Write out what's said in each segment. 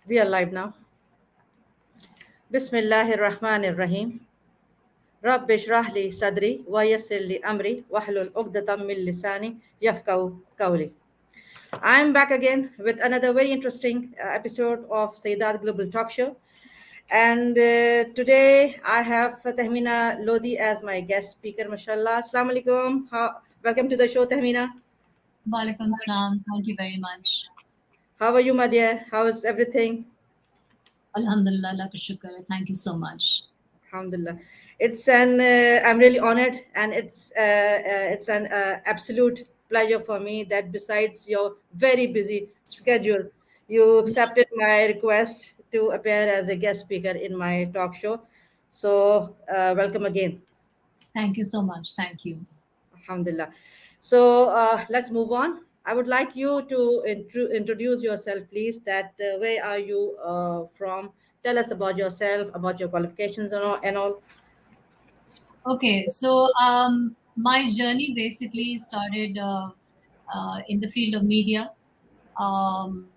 We are live now. Bismillahir Rahmanir Rahim. Rabbi shrah li sadri wa yassir li amri wahlul 'uqdatam min lisani yafqahu qawli. I'm back again with another very interesting episode of Sayyidat Global Talk Show. And today I have Tehmina Lodhi as my guest speaker, mashallah. Assalamu alaikum. Welcome to the show, Tehmina. Walaikum salam. Thank you very much. How are you, my dear? How is everything? Alhamdulillah, laka shukr. Thank you so much. Alhamdulillah. I'm really honored, and it's an absolute pleasure for me that besides your very busy schedule, you accepted my request to appear as a guest speaker in my talk show. So, welcome again. Thank you so much. Thank you. Alhamdulillah. So, let's move on. I would like you to introduce yourself, please. That where are you from? Tell us about yourself, about your qualifications and all. Okay, so my journey basically started in the field of media. Um,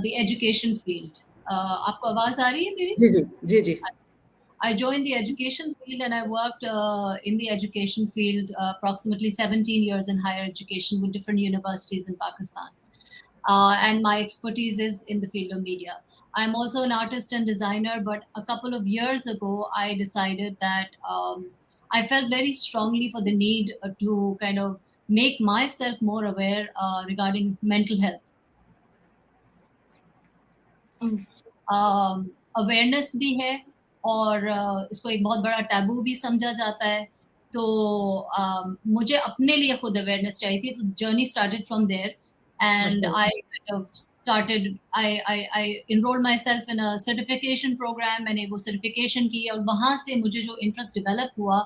the education field. आपको आवाज आ रही है मेरी? जी जी जी जी. I joined the education field and I worked in the education field approximately 17 years in higher education with different universities in Pakistan. And my expertise is in the field of media. I'm also an artist and designer, but a couple of years ago, I decided that I felt very strongly for the need to kind of make myself more aware regarding mental health. Awareness भी है और इसको एक बहुत बड़ा taboo भी समझा जाता है तो मुझे अपने लिए खुद अवेयरनेस चाहिए थी तो journey started from there and I kind of started I enrolled myself in a certification program मैंने वो certification की और वहाँ से मुझे जो interest develop हुआ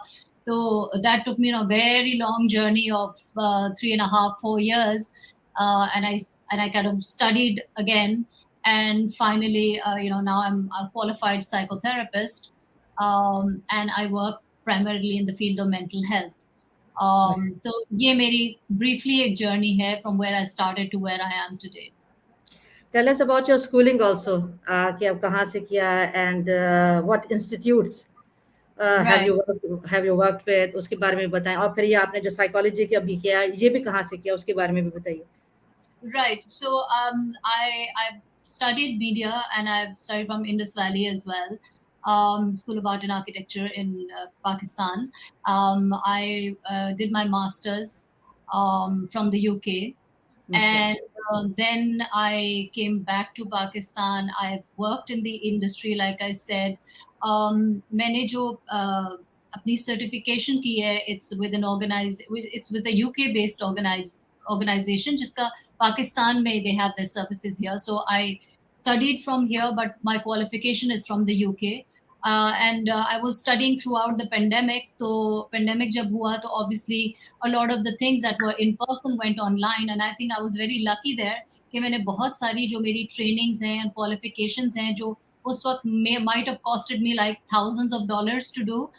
तो that took me on a very long journey of 3.5-4 years and I kind of studied again and finally now I'm a qualified psychotherapist and I work primarily in the field of mental health. तो ये मेरी briefly एक journey है from where I started to where I am today. Tell us about your schooling also. कि आप कहाँ से किया and what institutes have you worked with, उसके बारे में बताएं और फिर ये आपने जो psychology का भी किया ये भी कहाँ से किया उसके बारे में भी बताइए. Right. So I've studied media and I've studied from Indus Valley as well. School of Art and Architecture in Pakistan. I did my master's from the UK. And then I came back to Pakistan. I've worked in the industry, like I said. मैंने जो अपनी certification की है, it's with a UK-based organization, जिसका Pakistan में they have their services here. So I studied from here, but my qualification is from the UK. And I was studying throughout the pandemic. So pandemic jab hua, तो obviously a lot of the things that were in person went online. And I think I was very lucky there कि मैंने बहुत सारी जो मेरी trainings हैं and qualifications हैं जो उस वक्त might have costed me like thousands of dollars to do,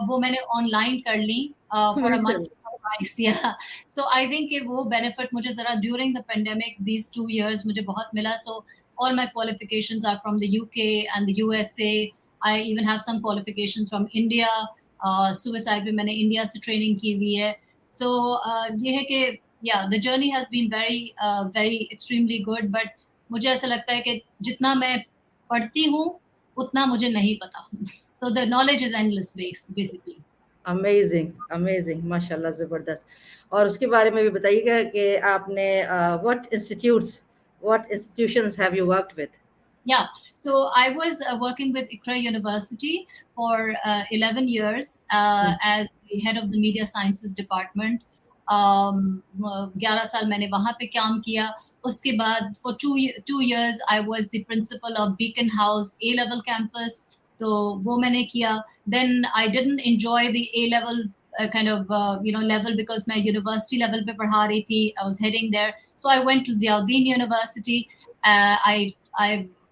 वो मैंने online कर ली for a much price. Yeah. So I think कि वो benefit मुझे ज़रा during the pandemic these 2 years मुझे बहुत मिला. So all my qualifications are from the UK and the USA. I even have some qualifications from India. Suicide पे मैंने India से training की हुई है. So ये है कि yeah, the journey has been very extremely good. But मुझे ऐसा लगता है कि जितना मैं पढ़ती हूँ उतना मुझे नहीं पता. So the knowledge is endless basically. Amazing, माशाल्लाह ज़बरदस्त. और उसके बारे में भी बताइएगा कि आपने what institutions have you worked with? Yeah, so I was working with Iqra University for 11 years as the head of the media sciences department. 11 साल मैंने वहाँ पे काम किया. उसके बाद for 2 years I was the principal of Beacon House A-level campus. तो वो मैंने किया. Then I didn't enjoy the A-level kind of level because मैं university level पे पढ़ा रही थी. I was heading there. So I went to Ziauddin University. I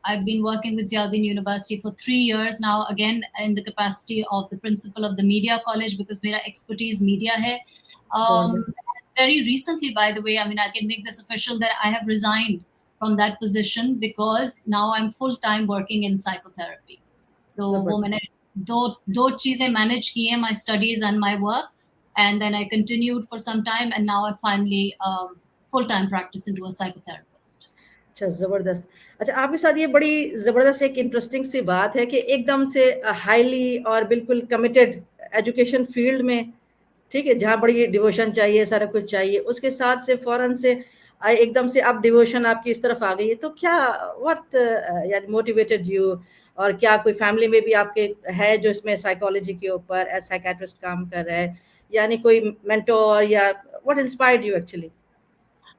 I've been working with Ziauddin University for 3 years now, again in the capacity of the principal of the media college, because मेरा expertise media है. जबरदस्त Very recently, by the way, I mean, I can make this official that I have resigned from that position because now I'm full time working in psychotherapy. तो वो जबरदस्त मैंने दो दो चीजें मैनेज की हैं, my studies and my work, and then I continued for some time, and now I finally full time practice into a psychotherapist. अच्छा ज़बरदस्त। अच्छा आपके साथ ये बड़ी ज़बरदस्त एक इंटरेस्टिंग सी बात है कि एकदम से हाईली और बिल्कुल कमिटेड एजुकेशन फील्ड में, ठीक है, जहाँ बड़ी डिवोशन चाहिए, सारा कुछ चाहिए, उसके साथ से फ़ौरन से एकदम से अब डिवोशन आपकी इस तरफ आ गई है, तो क्या व्हाट यानी मोटिवेटेड यू, और क्या कोई फैमिली में भी आपके है जो इसमें साइकोलॉजी के ऊपर एज साइकियाट्रिस्ट काम कर रहा है, यानी कोई मेंटोर, या what inspired you actually?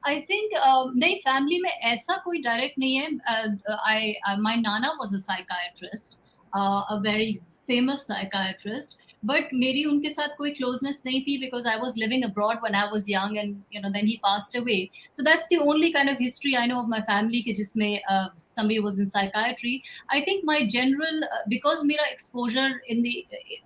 I think नहीं, फैमिली में ऐसा कोई डायरेक्ट नहीं है. आई माय नाना was a psychiatrist, a very famous psychiatrist, but मेरी उनके साथ कोई क्लोजनेस नहीं थी because I was living abroad when I was young, and then he passed away. So that's the only kind of history I know of my family कि जिसमें somebody was in psychiatry. I think my general because मेरा exposure in the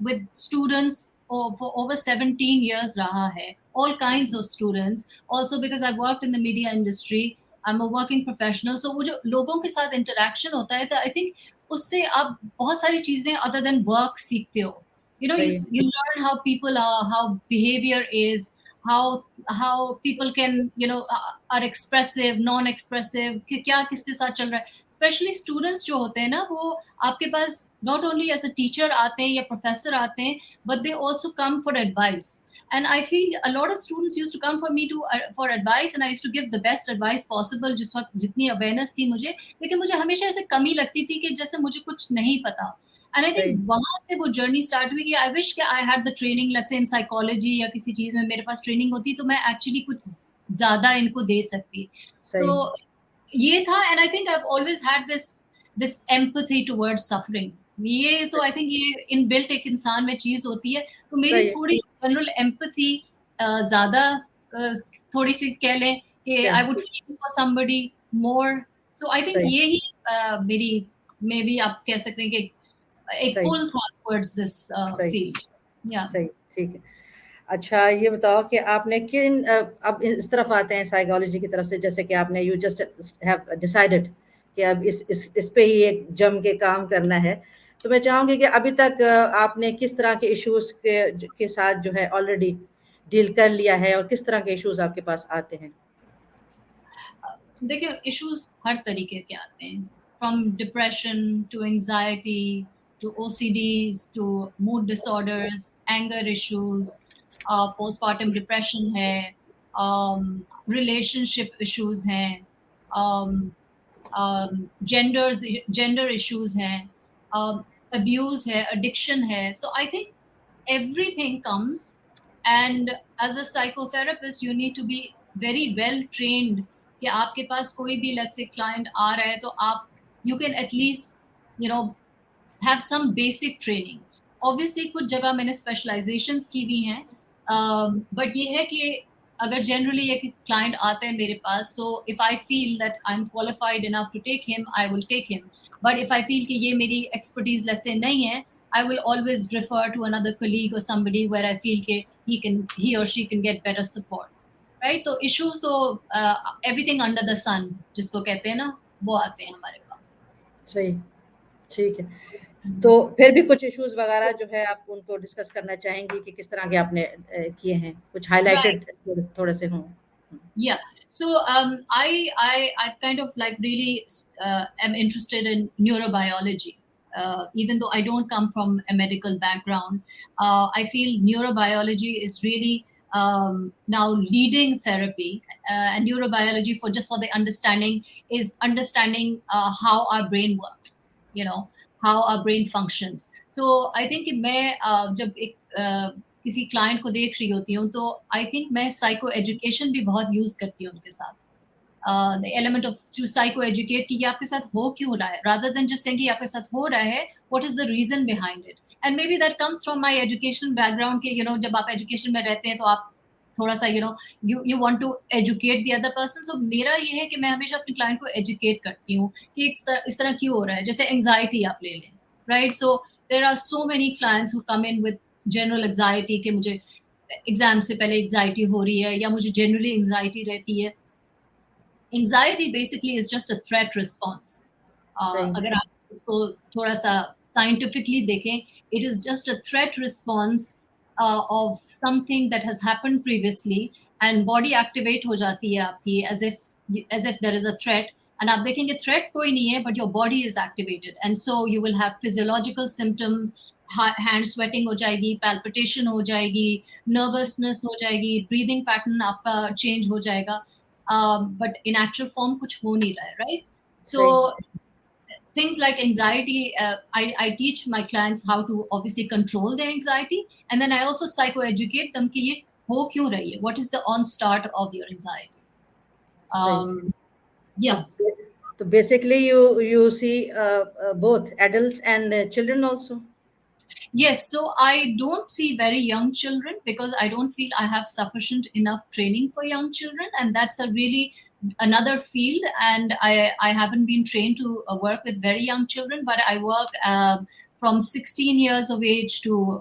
with students for over 17 years raha hai, all kinds of students, also because I've worked in the media industry, I'm a working professional, so वो जो लोगों के साथ interaction होता है, तो I think उससे आप बहुत सारी चीजें other than work सीखते हो. You सही है, you learn how people are, how behavior is, how people can are expressive, non expressive, कि क्या किसके साथ चल रहा है. स्पेशली स्टूडेंट्स जो होते हैं ना, वो आपके पास not only as a teacher आते हैं या प्रोफेसर आते हैं, but they also come for advice. And I feel a lot of students used to come for me to for advice, and I used to give the best advice possible जिस वक्त जितनी awareness थी मुझे. लेकिन मुझे हमेशा ऐसे कमी लगती थी कि जैसे मुझे कुछ नहीं पता. एंड आई सही थिंक वहां से वो जर्नी स्टार्ट हुई कि आई विश कि I had the training, let's say in psychology या किसी चीज में मेरे पास ट्रेनिंग होती, तो मैं एक्चुअली कुछ ज्यादा इनको दे सकती. तो सही ये था. And I think I always had this empathy towards suffering. ये तो आई थिंक ये इनबिल्ट एक इंसान में चीज होती है. तो मेरी सही थोड़ी जनरल एम्पैथी ज्यादा, थोड़ी सी कह लें कि क्या I would feel for somebody more. So I think सही ये ही मेरी, मे बी आप कह सकते हैं कि एक सही पुल towards this सही field. Yeah. सही, ठीक है। अच्छा ये बताओ कि आपने किन अब इस तरफ आते हैं साइकोलॉजी की तरफ से, जैसे कि आपने यू जस्ट हैव डिसाइडेड कि अब इस पे ही एक जम के काम करना है, तो मैं चाहूंगी कि अभी तक आपने किस तरह के इश्यूज के साथ जो है ऑलरेडी डील कर लिया है, और किस तरह के इश्यूज आपके पास आते हैं? देखिए, इश्यूज हर तरीके के आते हैं, from depression to anxiety to OCDs to mood disorders, anger issues, postpartum depression है, रिलेशनशिप इश्यूज हैं, जेंडर इश्यूज हैं, अब्यूज है, एडिक्शन है. So I think everything comes, and as a psychotherapist you need to be very well trained कि आपके पास कोई भी let's say client आ रहा है, तो आप you can at least you know have some basic training. Obviously कुछ जगह मैंने specializations की भी हैं, but ये है कि अगर generally एक client आता है मेरे पास, so if I feel that I'm qualified enough to take him, I will take him. But if I feel कि ये मेरी expertise let's say नहीं है, I will always refer to another colleague or somebody where I feel कि he or she can get better support. Right? तो issues तो everything under the sun जिसको कहते हैं ना, वो आते हैं हमारे पास. सही, ठीक है। तो फिर भी कुछ इश्यूज वगैरह जो है आप उनको डिस्कस करना चाहेंगी कि किस तरह के आपने किए हैं, कुछ Right. हाइलाइटेड थोड़े से हों? Yeah. So I kind of like really am interested in neurobiology. Even though I don't come from a medical background, I feel neurobiology is really now leading therapy. And neurobiology, for the understanding, is understanding how our brain works. How our brain functions. So I think कि मैं जब एक किसी client को देख रही होती हूँ, तो आई थिंक मैं साइको एजुकेशन भी बहुत यूज करती हूँ उनके साथ. The element of to psycho educate कि ये आपके साथ हो क्यों रहा है, रादर देन जस्ट सेइंग कि आपके साथ हो रहा है, what is the reason behind it. And maybe that comes from my education background के जब आप एजुकेशन में रहते हैं तो आप थोड़ा सा you want to educate the other person. So मेरा ये है कि मैं हमेशा अपने client को educate करती हूँ कि इस तरह क्यों हो रहा है. जैसे anxiety आप ले लें, right? So there are so many clients who come in with general anxiety कि मुझे एग्जाम से पहले एंजाइटी हो रही है या मुझे जनरली एंजाइटी रहती है. Anxiety basically is just a threat response. सही. अगर आप उसको थोड़ा सा साइंटिफिकली देखें, it is just a threat response of something that has happened previously, and body activate हो जाती है आपकी as if there is a threat. And आप देखेंगे थ्रेट कोई नहीं है, but your body is activated, and so you will have physiological symptoms. Hand sweating हो जाएगी, पैल्पिटेशन हो जाएगी, नर्वसनेस हो जाएगी, ब्रीदिंग पैटर्न आपका चेंज हो जाएगा. But in actual form kuch ho nahi raha hai, right? So सही. things like anxiety, I teach my clients how to obviously control their anxiety, and then I also psychoeducate them ki ye ho kyun rahi hai, what is the on start of your anxiety. सही. Yeah. तो basically you see both adults and children also. Yes, so I don't see very young children because I don't feel I have sufficient enough training for young children, and that's a really another field. And I haven't been trained to work with very young children, but I work from 16 years of age to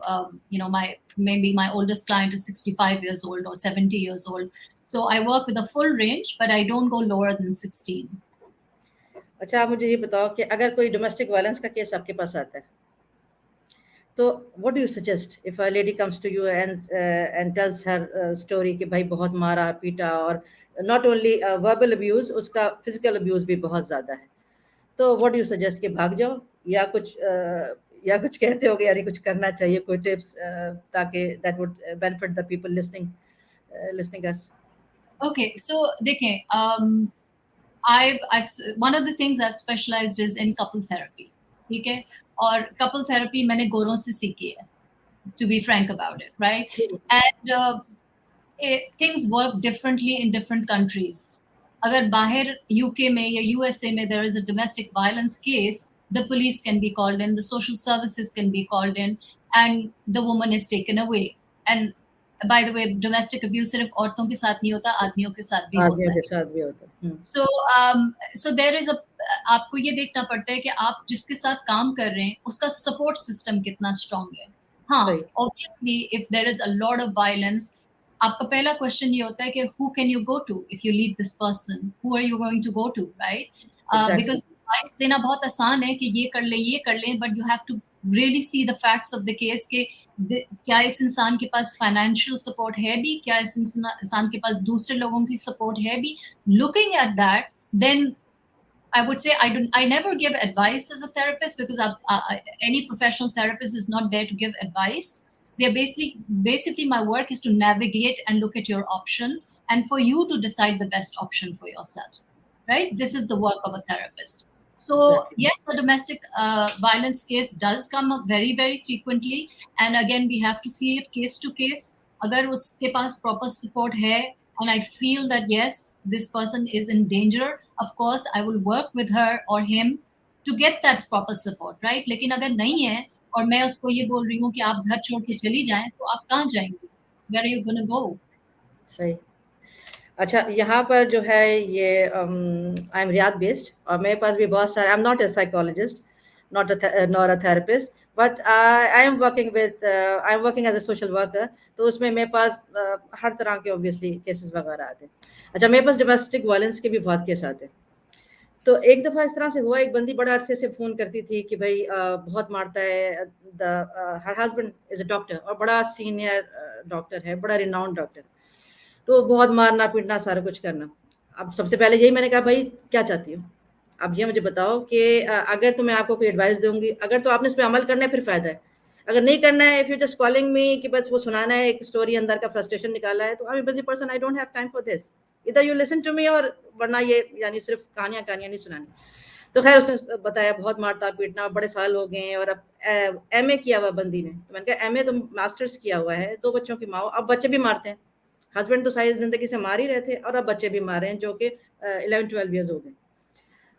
maybe my oldest client is 65 years old or 70 years old. So I work with a full range, but I don't go lower than 16. अच्छा, आप मुझे ये बताओ कि अगर कोई domestic violence का case आपके पास आता है, तो what do you suggest if a lady comes to you and tells her story कि भाई बहुत मारा पीटा, और नॉट ओनली वर्बल अब्यूज, उसका फिजिकल अब्यूज भी बहुत ज़्यादा है, तो व्हाट डू यू सजेस्ट कि भाग जाओ, या कुछ कहते होगे यानी कुछ करना चाहिए, कोई टिप्स ताकि that would benefit the people listening us? Okay, so देखें, I've one of the things I've specialized is in couple therapy. ठीक है, और couple therapy मैंने गोरों से सीखी है, to be frank about it, right? And things work differently in different countries. अगर बाहर UK में या USA में there is a domestic violence case, the police can be called in, the social services can be called in, and the woman is taken away. And by the way, domestic abuse सिर्फ औरतों के साथ नहीं होता, आदमियों के साथ भी होता आदमियों है. के साथ भी होता है. So there is आपको ये देखना पड़ता है कि आप जिसके साथ काम कर रहे हैं उसका सपोर्ट सिस्टम कितना स्ट्रांग है. हाँ, सही. obviously if there is a lot of violence, आपका पहला क्वेश्चन ये होता है कि who can you go to if you leave this person, who are you going to go to, right? Exactly. Because advice देना बहुत आसान है कि ये कर ले, but you have to really see the facts of the case के क्या इस इंसान के पास फाइनेंशियल सपोर्ट है भी, क्या इस इंसान के पास दूसरे लोगों की सपोर्ट है भी. Looking at that, then I would say I never give advice as a therapist because any professional therapist is not there to give advice. They're basically my work is to navigate and look at your options and for you to decide the best option for yourself, right? This is the work of a therapist. So Exactly. yes, a domestic violence case does come up very, very frequently, and again we have to see it case to case. Agar uske paas proper support hai, and I feel that yes, this person is in danger, of course I will work with her or him to get that proper support, right? लेकिन अगर नहीं है और मैं उसको ये बोल रही हूँ कि आप घर छोड़ के चली जाएं, तो आप कहाँ जाएंगी? Where are you gonna go? सही. अच्छा, यहाँ पर जो है ये आई एम रियाद बेस्ड, और मेरे पास भी बहुत सारे, I am not a psychologist, not a therapist, but I am working as a social worker, तो उसमें मेरे पास हर तरह के ऑब्वियसली केसेस वगैरह आते हैं. अच्छा, मेरे पास डोमेस्टिक वायलेंस के भी बहुत केस आते हैं. तो एक दफ़ा इस तरह से हुआ, एक बंदी बड़ा अरसे से फ़ोन करती थी कि भाई बहुत मारता है, her husband is a doctor और बड़ा सीनियर डॉक्टर है, बड़ा रिनाउंड डॉक्टर, तो बहुत मारना पीटना सारा कुछ करना. अब सबसे पहले यही मैंने कहा, भाई क्या चाहती हो, अब ये मुझे बताओ कि अगर तो मैं आपको कोई एडवाइस दूंगी, अगर तो आपने इस पर अमल करना है फिर फ़ायदा है, अगर नहीं करना है, if you just calling me कि बस वो सुनाना है, एक स्टोरी अंदर का फ्रस्ट्रेशन निकाला है, तो I am busy person, I don't have time for this, इधर यू लिसन टू मी, और वरना ये यानी सिर्फ कहानियाँ नहीं सुनानी. तो खैर उसने बताया बहुत मारता पीटना, बड़े साल हो गए हैं, और अब एमए किया हुआ बंदी ने, तो मैंने कहा एमए तो मास्टर्स किया हुआ है, 2 बच्चों की माँ, अब बच्चे भी मारते हैं, हस्बैंड तो सारी जिंदगी से मार ही रहे थे, और अब बच्चे भी मार रहे हैं जो कि 11-12 ईयर्स हो गए.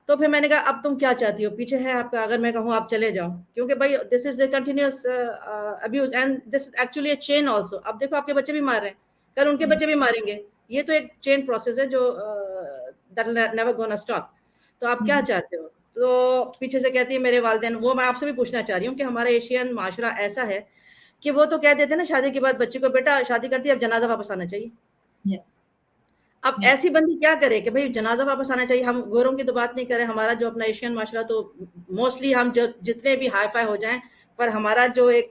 तो फिर मैंने कहा अब तुम क्या चाहती हो, पीछे है आपका, अगर मैं कहूँ आप चले जाओ, क्योंकि भाई this is continuous abuse and this actually a chain also. अब देखो आपके बच्चे भी मार रहे हैं, कल उनके बच्चे भी मारेंगे। ये तो एक चेन प्रोसेस है जो दैट नेवर गोना स्टॉप। तो आप क्या चाहते हो? तो पीछे से कहती है मेरे वालिदैन, वो मैं आपसे भी पूछना चाह रही हूँ कि हमारा एशियन माशरा ऐसा है कि वो तो कह देते हैं ना शादी के बाद बच्चे को, बेटा शादी करती है अब जनाजा वापस आना चाहिए। Yeah. अब Yeah. ऐसी बंदी क्या करे कि भाई जनाजा वापस आना चाहिए। हम गोरों की तो बात नहीं करें, हमारा जो अपना एशियन माशरा तो मोस्टली हम जो जितने भी हाई फाई हो जाएं, पर हमारा जो एक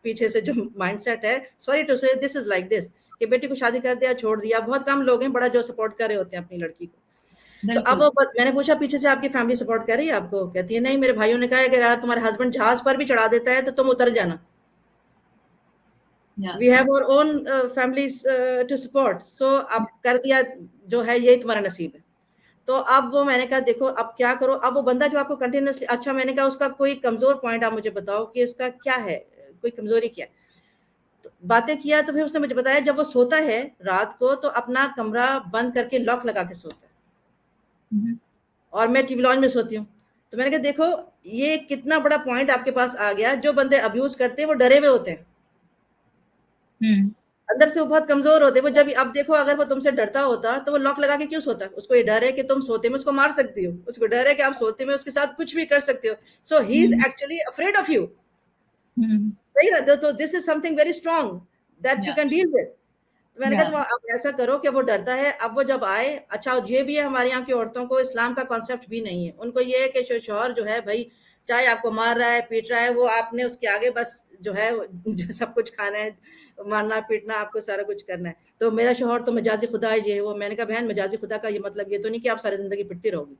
पीछे से जो माइंडसेट है, सॉरी टू से दिस इज लाइक दिस, कि बेटी को शादी कर दिया छोड़ दिया। बहुत कम लोग हैं बड़ा जो सपोर्ट कर रहे होते हैं अपनी लड़की को। तो अब बिल्कुल। मैंने पूछा पीछे से आपकी फैमिली सपोर्ट कर रही है आपको? कहती है नहीं, मेरे भाइयों ने कहा है कि यार तुम्हारे हस्बैंड जहाज पर भी चढ़ा देता है तो तुम उतर जाना। Yeah. We have our own families to support. So अब कर दिया जो है, यही तुम्हारा नसीब है। तो अब वो मैंने कहा देखो अब क्या करो। अब वो बंदा जो आपको कंटिन्यूसली, अच्छा मैंने कहा उसका कोई कमजोर पॉइंट आप मुझे बताओ कि उसका क्या है, कोई कमजोरी क्या है। तो बातें किया तो फिर उसने मुझे बताया जब वो सोता है रात को तो अपना कमरा बंद करके लॉक लगा के सोता है, और मैं टीवी लॉन्ज में सोती हूँ। तो मैंने कहा देखो ये कितना बड़ा पॉइंट आपके पास आ गया। जो बंदे अब्यूज करते हैं वो डरे हुए होते हैं, अंदर से वो बहुत कमजोर होते हैं। वो जब अब देखो अगर वो तुमसे डरता होता तो वो लॉक लगा के क्यों सोता? उसको ये डर है कि तुम सोते में उसको मार सकती हो, उसको डर है कि आप सोते में उसके साथ कुछ भी कर सकते हो। So he is actually afraid of you. सही ना? तो this is something very strong that you Yeah. Can deal with. तो मैंने कहा Yeah. तुम अब ऐसा करो कि वो डरता है, अब वो जब आए, अच्छा ये भी है हमारे यहाँ की औरतों को इस्लाम का कॉन्सेप्ट भी नहीं है। उनको ये है कि शौहर जो है भाई चाहे आपको मार रहा है पीट रहा है, वो आपने उसके आगे बस जो है जो सब कुछ खाना है, मारना पीटना, आपको सारा कुछ करना है। तो मेरा शौहर तो मजाजी खुदा है ये वो। मैंने कहा बहन मजाजी खुदा का ये मतलब ये तो नहीं कि आप सारी जिंदगी पिटती रहोगी।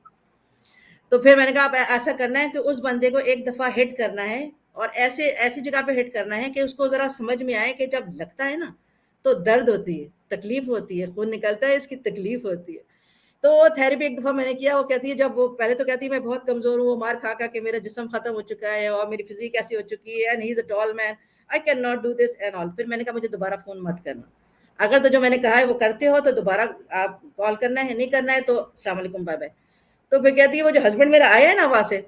तो फिर मैंने कहा आप ऐसा करना है कि उस बंदे को एक दफा हिट करना है, और ऐसे ऐसी जगह पे हिट करना है कि उसको जरा समझ में आए कि जब लगता है ना तो दर्द होती है, तकलीफ होती है, खून निकलता है, इसकी तकलीफ होती है। तो थेरेपी एक दफा मैंने किया। वो कहती है जब वो पहले तो कहती है मैं बहुत कमजोर हूँ, वो मार खा खा के मेरा जिस्म खत्म हो चुका है और मेरी फिजिक ऐसी हो चुकी है, and he is a tall man, I can not do this and all. फिर मैंने कहा मुझे दोबारा फोन मत करना, अगर तो जो मैंने कहा है वो करते हो तो दोबारा आप कॉल करना है, नहीं करना है तो अस्सलाम वालेकुम बाय बाय। तो फिर कहती है वो जो हस्बैंड मेरा आया है ना वहां से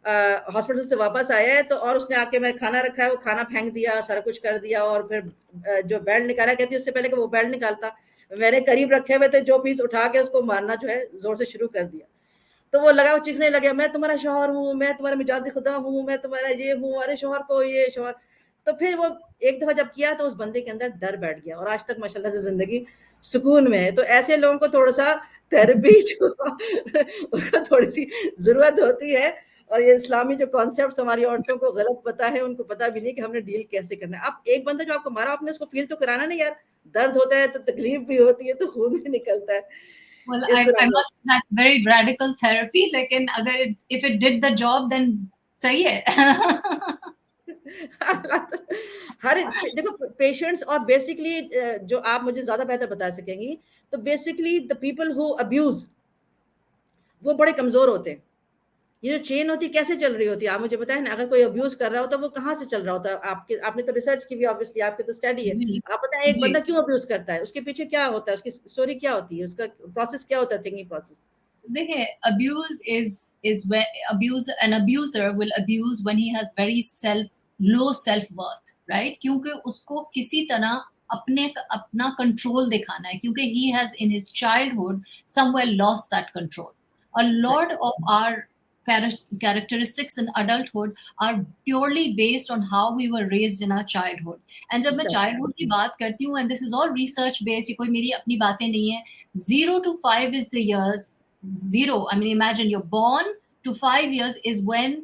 हॉस्पिटल से वापस आया है, तो और उसने आके मैं खाना रखा है वो खाना फेंक दिया, सारा कुछ कर दिया, और फिर जो बेल्ट निकाला, कहती है उससे पहले कि वो बेल्ट निकालता मैंने करीब रखे हुए थे जो पीस उठा के उसको मारना जो है जोर से शुरू कर दिया। तो वो लगा, वो चीखने लगे मैं तुम्हारा शौहर हूँ, मैं तुम्हारा मिजाजी खुदा हूँ, मैं तुम्हारा ये हूँ, अरे शौहर को ये शौहर। तो फिर वो एक दफा जब किया तो उस बंदे के अंदर डर बैठ गया, और आज तक माशाल्लाह से जिंदगी सुकून में है। तो ऐसे लोगों को थोड़ा सा थेरेपी जो उनको थोड़ी सी जरूरत होती है। और ये इस्लामी जो कॉन्सेप्ट हमारी औरतों को गलत पता है, उनको पता भी नहीं कि हमने डील कैसे करना है। आप एक बंदा जो आपको मारा आपने उसको फील तो कराना नहीं यार, दर्द होता है तो तकलीफ भी होती है तो खून भी निकलता है। Well, इस I तरह का must, that's very radical therapy. लेकिन अगर if it did the job, then सही है. हर देखो पेशेंट्स, और बेसिकली जो आप मुझे ज्यादा बेहतर बता सकेंगी, तो basically the people who abuse वो बड़े कमजोर होते हैं। ये जो चेन होती है कैसे चल रही होती है आप मुझे बताएं ना। अगर कोई अब्यूज कर रहा होता है वो कहाँ से चल रहा होता है? आपके आपने तो रिसर्च की भी, ऑब्वियसली आपके तो स्टडी है। जी. आप बताएं एक जी. बंदा क्यों अब्यूज करता है, उसके पीछे क्या होता है, उसकी स्टोरी क्या होती है, उसका प्रोसेस क्या होता है, थिंकिंग प्रोसेस। देखिए, abuse is when abuse an abuser will abuse when he has very low self worth, right? क्योंकि उसको किसी तरह अपना कंट्रोल दिखाना है, क्योंकि he has in his childhood somewhere lost that control. A lot of our characteristics in adulthood are purely based on how we were raised in our childhood. And जब मैं childhood की बात करती हूँ, and this is all research based, ये कोई मेरी अपनी बातें नहीं है. 0 to 5 is the years. Zero, I mean, imagine you're born to 5 years is when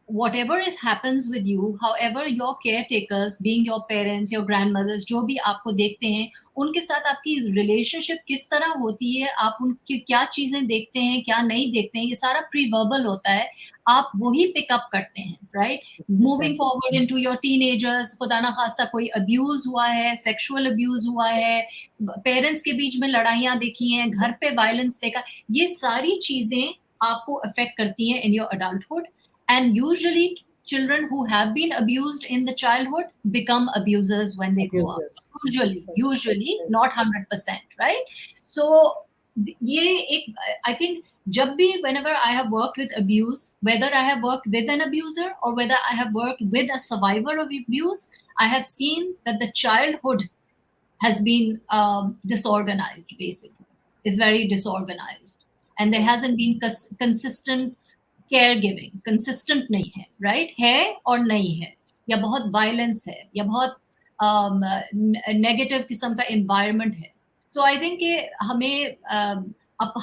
whatever is happens with you, however your caretakers, being your parents, your grandmothers, जो भी आपको देखते हैं, उनके साथ आपकी रिलेशनशिप किस तरह होती है, आप उनकी क्या चीजें देखते हैं, क्या नहीं देखते हैं, ये सारा प्री वर्बल होता है. आप वही पिकअप करते हैं, right? Moving forward into your teenagers, खुदा ना खास्ता कोई अब्यूज हुआ है, सेक्सुअल अब्यूज हुआ है, पेरेंट्स के बीच में लड़ाइयाँ देखी हैं, घर पे वायलेंस देखा, ये सारी चीजें आपको अफेक्ट करती हैं in your adulthood. And usually children who have been abused in the childhood become abusers when they grow up. Abusers. Usually, not 100%, right? So ये एक, I think जब भी whenever I have worked with abuse, whether I have worked with an abuser or whether I have worked with a survivor of abuse, I have seen that the childhood has been disorganized, basically, is very disorganized. And there hasn't been consistent caregiving, consistent नहीं है, right? है और नहीं है, या बहुत violence है, या बहुत negative किस्म का environment है. So I think कि हमें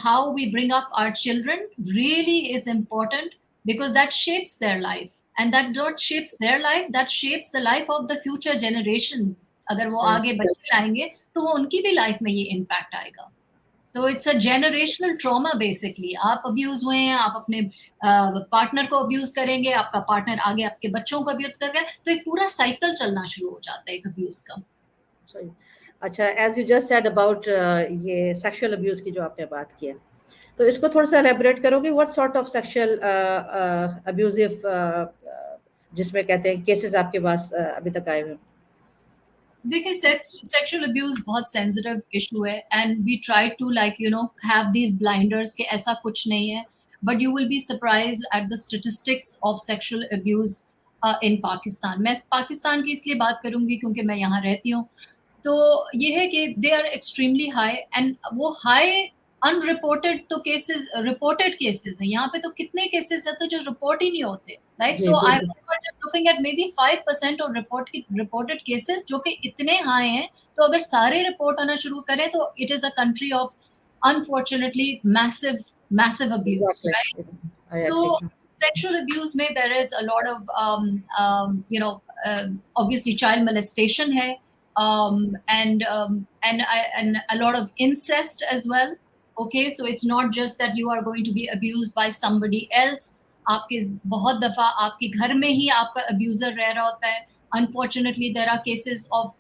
how we bring up our children really is important, because that shapes their life, and that not shapes their life, that shapes the life of the future generation. अगर वो सही। आगे बच्चे लाएंगे तो वो उनकी भी लाइफ में ये इम्पैक्ट आएगा. So it's a generational trauma basically. आप अब्यूज हुए हैं, आप अपने पार्टनर को अब्यूज करेंगे, आपका पार्टनर आगे आपके बच्चों को अब्यूज करेगा, तो एक पूरा साइकिल चलना शुरू हो जाता है एक अब्यूज का. सही। अच्छा, as you just said about ये सेक्सुअल अब्यूज की जो आपने बात की है, तो इसको थोड़ा सा एलेबोरेट करोगे, what sort of sexual abusive जिसमें कहते हैं केसेस आपके पास अभी तक आए हुए? देखिए, सेक्सुअल अब्यूज बहुत सेंसिटिव इशू है, and we try to like have these blinders कि ऐसा कुछ नहीं है, but you will be surprised at the statistics of sexual abuse in Pakistan. मैं पाकिस्तान की इसलिए बात करूंगी क्योंकि मैं यहाँ रहती हूँ. तो ये है कि they are extremely high, and वो हाई अनरिपोर्टेड तो केसेस, रिपोर्टेड केसेस हैं. यहाँ पे तो कितने केसेस है तो जो रिपोर्ट ही नहीं होते, राइट? जी सो आई बिल्कुल। Just looking at may be 5% of reported cases, जो कि इतने हाई हैं. तो अगर सारे रिपोर्ट आना शुरू करें तो it is a country of unfortunately massive abuse, right? Exactly, I So agree. sexual abuse में there is a lot of obviously child molestation है, and a lot of incest as well. Okay, so it's not just that you are going to be abused by somebody else. आपके बहुत दफा आपके घर में ही आपका abuser रह रहा होता है. Unfortunately, there are cases of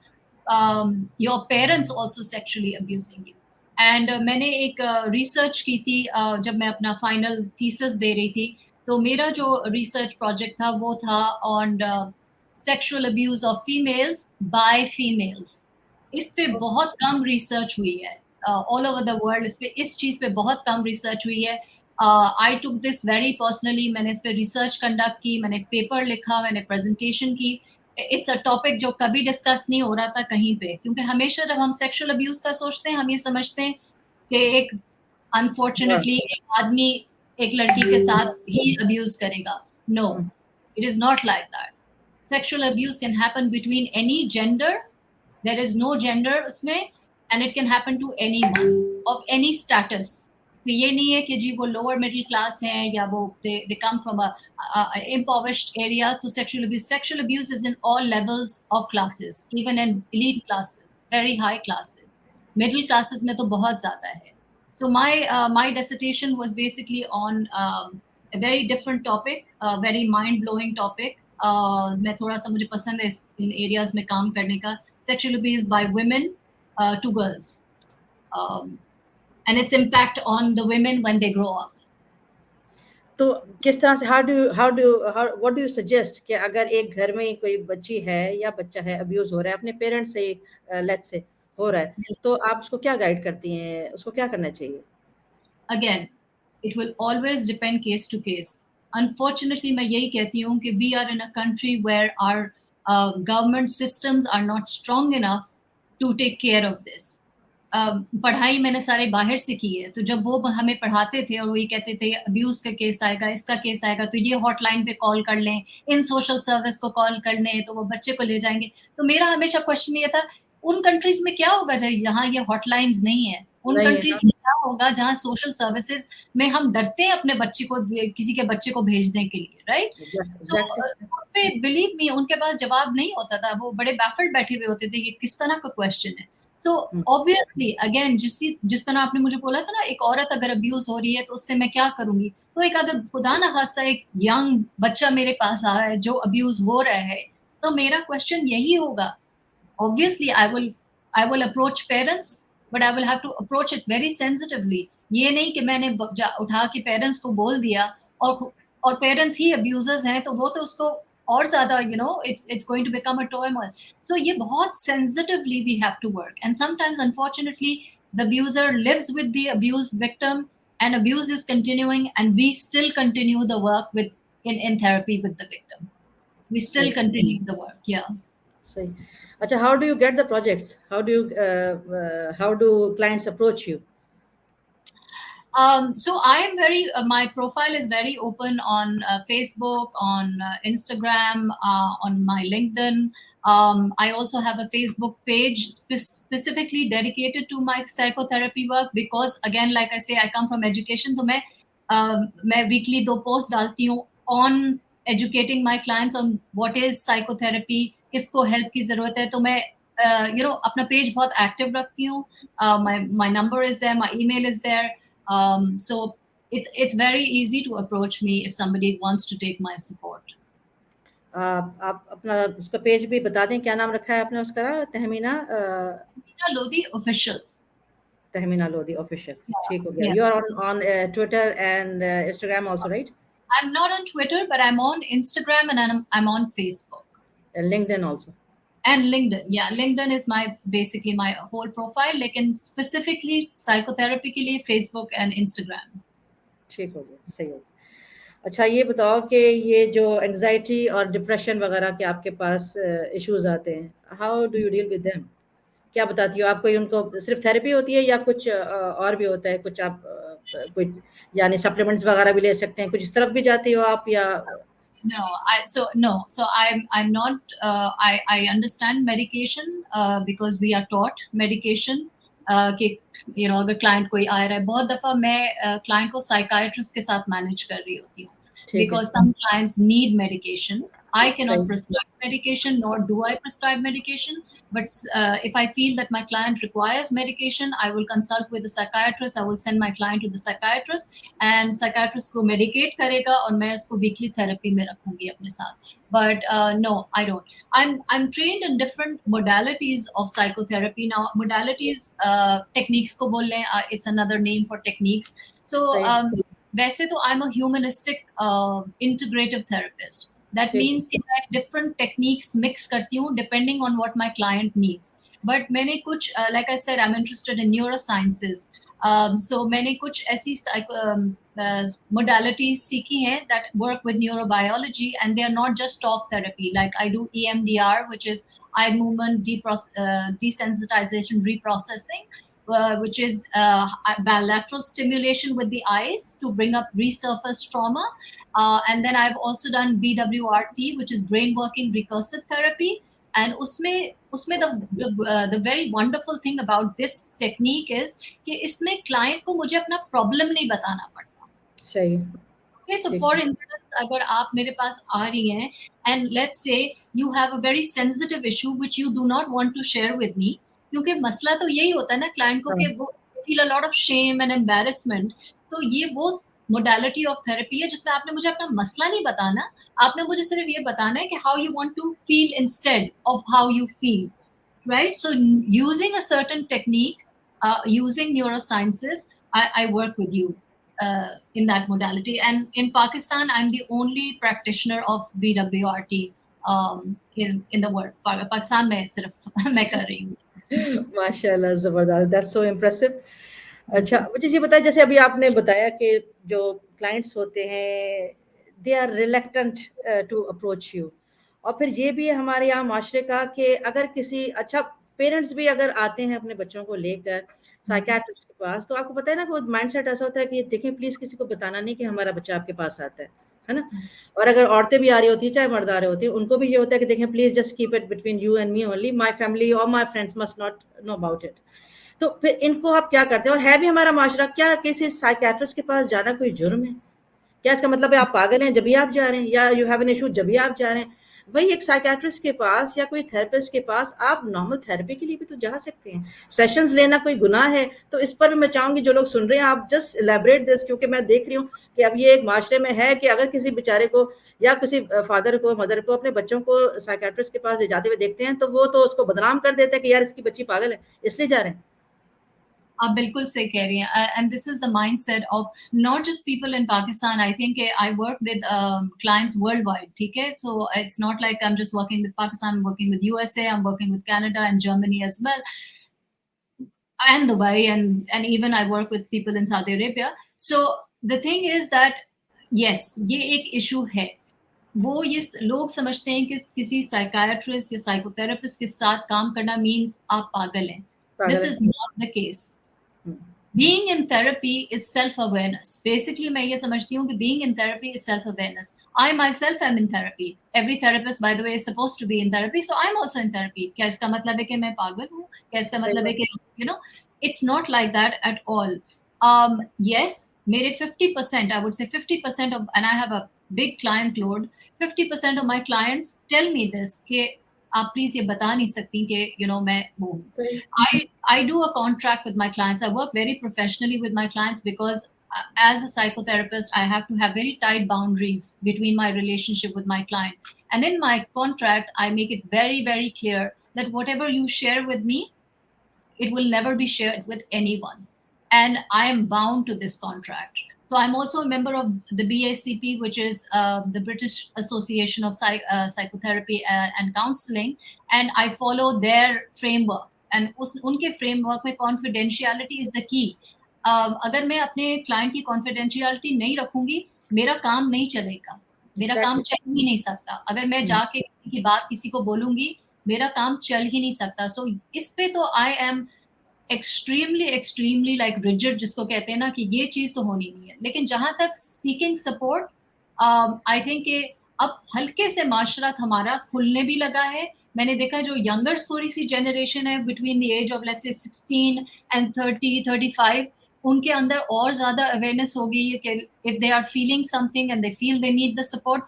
your parents also sexually abusing you. And मैंने एक रिसर्च की थी जब मैं अपना फाइनल थीसिस दे रही थी. तो मेरा जो रिसर्च प्रोजेक्ट था वो था on sexual abuse of females bye females. इस पे बहुत कम रिसर्च हुई है ऑल ओवर द वर्ल्ड. इस चीज पे बहुत कम रिसर्च हुई है. आई टुक दिस वेरी पर्सनली. मैंने इस पे रिसर्च कंडक्ट की, मैंने पेपर लिखा, मैंने प्रेजेंटेशन की. इट्स अ टॉपिक जो कभी डिस्कस नहीं हो रहा था कहीं पे, क्योंकि हमेशा जब हम सेक्सुअल अब्यूज का सोचते हैं हम ये समझते हैं कि एक अनफॉर्चुनेटली एक आदमी एक लड़की के साथ ही अब्यूज करेगा. No, it is not like that. Sexual abuse can happen between any gender. There is no gender उसमें, and it can happen to anyone of any status. तो ये नहीं है कि जी वो लोअर मिडिल क्लास हैं या वो they come from a impoverished area. To sexual abuse is in all levels of classes, even in elite classes, very high classes. Middle classes में तो बहुत ज़्यादा है. So my dissertation was basically on a very different topic, a very mind blowing topic. मैं थोड़ा सा मुझे पसंद है इन एरियाज में काम करने का. Sexual abuse by women to girls, and its impact on the women when they grow up. तो किस तरह से how what do you suggest कि अगर एक घर में कोई बच्ची है या बच्चा है अब्यूज हो रहा है अपने पेरेंट्स से, लेट्स से हो रहा है, तो आप उसको क्या गाइड करती हैं, उसको क्या करना चाहिए? Again, it will always depend case to case. Unfortunately, मैं यही कहती हूँ कि we are in a country where our government systems are not strong enough to take care of this. पढ़ाई मैंने सारे बाहर से की है, तो जब वो हमें पढ़ाते थे और वो ये कहते थे अब्यूज का केस आएगा, इसका केस आएगा, तो ये हॉटलाइन पे कॉल कर लें, इन सोशल सर्विस को कॉल कर लें तो वो बच्चे को ले जाएंगे. तो मेरा हमेशा क्वेश्चन ये था, उन कंट्रीज में क्या होगा जहाँ ये हॉटलाइंस नहीं है? उन नहीं है कंट्रीज ना? में क्या होगा जहाँ सोशल सर्विसेज में हम डरते हैं अपने बच्चे को, किसी के बच्चे को भेजने के लिए, राइट? So exactly. उस पे बिलीव मी उनके पास जवाब नहीं होता था. वो बड़े बैफल्ड बैठे हुए होते थे, ये किस तरह का क्वेश्चन है. सो ऑब्वियसली अगेन जिस तरह आपने मुझे बोला था ना, एक औरत अगर अब्यूज हो रही है तो उससे मैं क्या करूंगी. तो एक अगर खुदा ना खास्ता एक यंग बच्चा मेरे पास आ रहा है जो अब्यूज हो रहा है, तो मेरा क्वेश्चन यही होगा. Obviously I will approach parents, but I will have to approach it very sensitively. ये नहीं कि मैंने उठा के पेरेंट्स को बोल दिया और पेरेंट्स ही अब्यूजर्स हैं, तो वो तो उसको और ज्यादा it's going to become a turmoil. So ये बहुत sensitively we have to work, and sometimes unfortunately the abuser lives with the abused victim and abuse is continuing, and we still continue the work in therapy with the victim. We still सही continue the work. Yeah. सही. अच्छा, how do you get the projects? How do clients approach you? So I am very, my profile is very open on Facebook, on Instagram, on my LinkedIn. I also have a Facebook page specifically dedicated to my psychotherapy work because, again, like I say, I come from education. तो मैं weekly 2 posts डालती हूँ on educating my clients on what is psychotherapy, किसको help की ज़रूरत है. तो मैं अपना page बहुत active रखती हूँ. My number is there, my email is there. So it's very easy to approach me if somebody wants to take my support. आप अपना उसका पेज भी बता दें, क्या नाम रखा है आपने उसका? Tahmina Lodhi official. Tehmina Lodhi official. ठीक हो गया. Yeah. You are on Twitter and Instagram also, right? I'm not on Twitter, but I'm on Instagram and I'm on Facebook. And LinkedIn also. And LinkedIn. Yeah, LinkedIn is basically my whole profile. Like specifically psychotherapy के लिए Facebook and Instagram. ठीक हो गया, सही हो गया. अच्छा, ये बताओ कि ये जो एंजाइटी और डिप्रेशन वगैरह के आपके पास इश्यूज आते हैं, how do you deal with them? क्या बताती हो आप? कोई उनको सिर्फ थेरेपी होती है या कुछ और भी होता है? कुछ आप कुछ यानी सप्लीमेंट्स वगैरह भी ले सकते हैं, कुछ इस तरफ भी जाती हो आप या? So I'm not. I understand medication because we are taught medication. कि अगर क्लाइंट कोई आ रहा है, बहुत दफा मैं क्लाइंट को साइकाइट्रिस्ट के साथ मैनेज कर रही होती हूँ because some clients need medication. I cannot prescribe medication, nor do I prescribe medication. But if I feel that my client requires medication, I will consult with the psychiatrist. I will send my client to the psychiatrist, and psychiatrist को medicate करेगा और मैं उसको weekly therapy में रखूंगी अपने साथ. But no, I don't. I'm trained in different modalities of psychotherapy. Now, modalities techniques को बोल लें, it's another name for techniques. So वैसे तो I'm a humanistic integrative therapist. That means कि मैं different techniques mix करती हूँ depending on what my client needs. But मैंने कुछ like I said, I'm interested in neurosciences. So मैंने कुछ ऐसी modalities सीखी हैं that work with neurobiology, and they are not just talk therapy. Like I do EMDR, which is eye movement desensitization reprocessing. Which is bilateral stimulation with the eyes to bring up resurfaced trauma. And then I've also done BWRT, which is brain working recursive therapy. And usme the very wonderful thing about this technique is कि इसमें client को मुझे अपना problem नहीं बताना पड़ता. सही. Okay, so for instance, अगर आप मेरे पास आ रही हैं and let's say you have a very sensitive issue which you do not want to share with me, क्योंकि मसला तो यही होता है ना क्लाइंट को कि वो feel a lot of shame and embarrassment. तो ये वो modality of therapy है जिसमें आपने मुझे अपना मसला नहीं बताना, आपने मुझे सिर्फ ये बताना है कि how you want to feel instead of how you feel, right? So using a certain technique, using neurosciences, I work with you in that modality. And in Pakistan, I'm the only practitioner of BWRT in the world. Pakistan में सिर्फ मैं कर रही हूँ. माशाल्लाह, जबरदस्त. That's so impressive. अच्छा, मुझे ये बताया, जैसे अभी आपने बताया कि जो क्लाइंट्स होते हैं they are reluctant to approach you, और फिर ये भी है हमारे यहाँ माशरे का कि अगर किसी अच्छा पेरेंट्स भी अगर आते हैं अपने बच्चों को लेकर साइकियाट्रिस्ट के पास, तो आपको पता है ना कि वो माइंडसेट ऐसा होता है कि देखें प्लीज किसी को बताना नहीं कि हमारा बच्चा आपके पास आता है ना. और अगर औरतें भी आ रही होती है, चाहे मर्द आ रहे होते हैं, उनको भी ये होता है कि देखें please just keep it between you and me only, my family और my friends must not know about it. तो फिर इनको आप क्या करते हैं? और है भी हमारा माशरा, क्या किसी साइकियाट्रिस्ट के पास जाना कोई जुर्म है? क्या इसका मतलब है आप पागल हैं जब भी आप जा रहे हैं, या यू हैव एन इशू जब भी आप जा रहे हैं? वही एक साइकियाट्रिस्ट के पास या कोई थेरेपिस्ट के पास आप नॉर्मल थेरेपी के लिए भी तो जा सकते हैं. सेशंस लेना कोई गुनाह है? तो इस पर भी मैं चाहूंगी जो लोग सुन रहे हैं आप जस्ट एलैबोरेट दिस, क्योंकि मैं देख रही हूँ कि अब ये एक माशरे में है कि अगर किसी बेचारे को या किसी फादर को मदर को अपने बच्चों को साइकियाट्रिस्ट के पास ले जाते हुए देखते हैं तो वो तो उसको बदनाम कर देते हैं कि यार इसकी बच्ची पागल है इसलिए जा रहे हैं. आप बिल्कुल सही कह रही हैं. And this is the mindset of not just people in Pakistan. I think I work with clients worldwide. ठीक है, so it's not like I'm just working with Pakistan. I'm working with USA. I'm working with Canada and Germany as well, and Dubai, and even I work with people in Saudi Arabia. So the thing is that yes, ये एक issue है. वो ये लोग समझते हैं कि किसी साइकाट्रिस्ट या साइकोथेरेपिस्ट के साथ काम करना मीन्स आप पागल हैं. पागल दिस है। Is not the case. Being in therapy is self-awareness. Basically, मैं ये समझती हूँ कि being in therapy is self-awareness. I myself am in therapy. Every therapist, by the way, is supposed to be in therapy. So I'm also in therapy. क्या इसका मतलब है कि मैं पागल हूँ? क्या इसका सही मतलब है बात। कि, you know, it's not like that at all. Yes, मेरे 50%, I would say 50% of, and I have a big client load, 50% of my clients tell me this, कि आप प्लीज ये बता नहीं सकती कि, मैं वो हूँ. सही। I do a contract with my clients. I work very professionally with my clients because as a psychotherapist, I have to have very tight boundaries between my relationship with my client. And in my contract, I make it very, very clear that whatever you share with me, it will never be shared with anyone. And I am bound to this contract. So I'm also a member of the BACP, which is the British Association of Psychotherapy and Counselling, and I follow their framework. And उनके framework में confidentiality is the key. अगर मैं अपने client की confidentiality नहीं रखूंगी, मेरा काम नहीं चलेगा. मेरा काम एग्जैक्टली। चल ही नहीं सकता. अगर मैं जाके किसी की बात किसी को बोलूंगी, मेरा काम चल ही नहीं सकता. सो इस पे तो I am extremely like rigid, जिसको कहते हैं ना कि ये चीज तो होनी नहीं है. लेकिन जहां तक सीकिंग सपोर्ट, आई थिंक कि अब हल्के से माशरत हमारा खुलने भी लगा है. मैंने देखा जो यंगर थोड़ी सी जनरेशन है between the age of let's say 16 and 30-35, उनके अंदर और ज्यादा अवेयरनेस हो गई है कि if they are feeling something and they feel they need the support,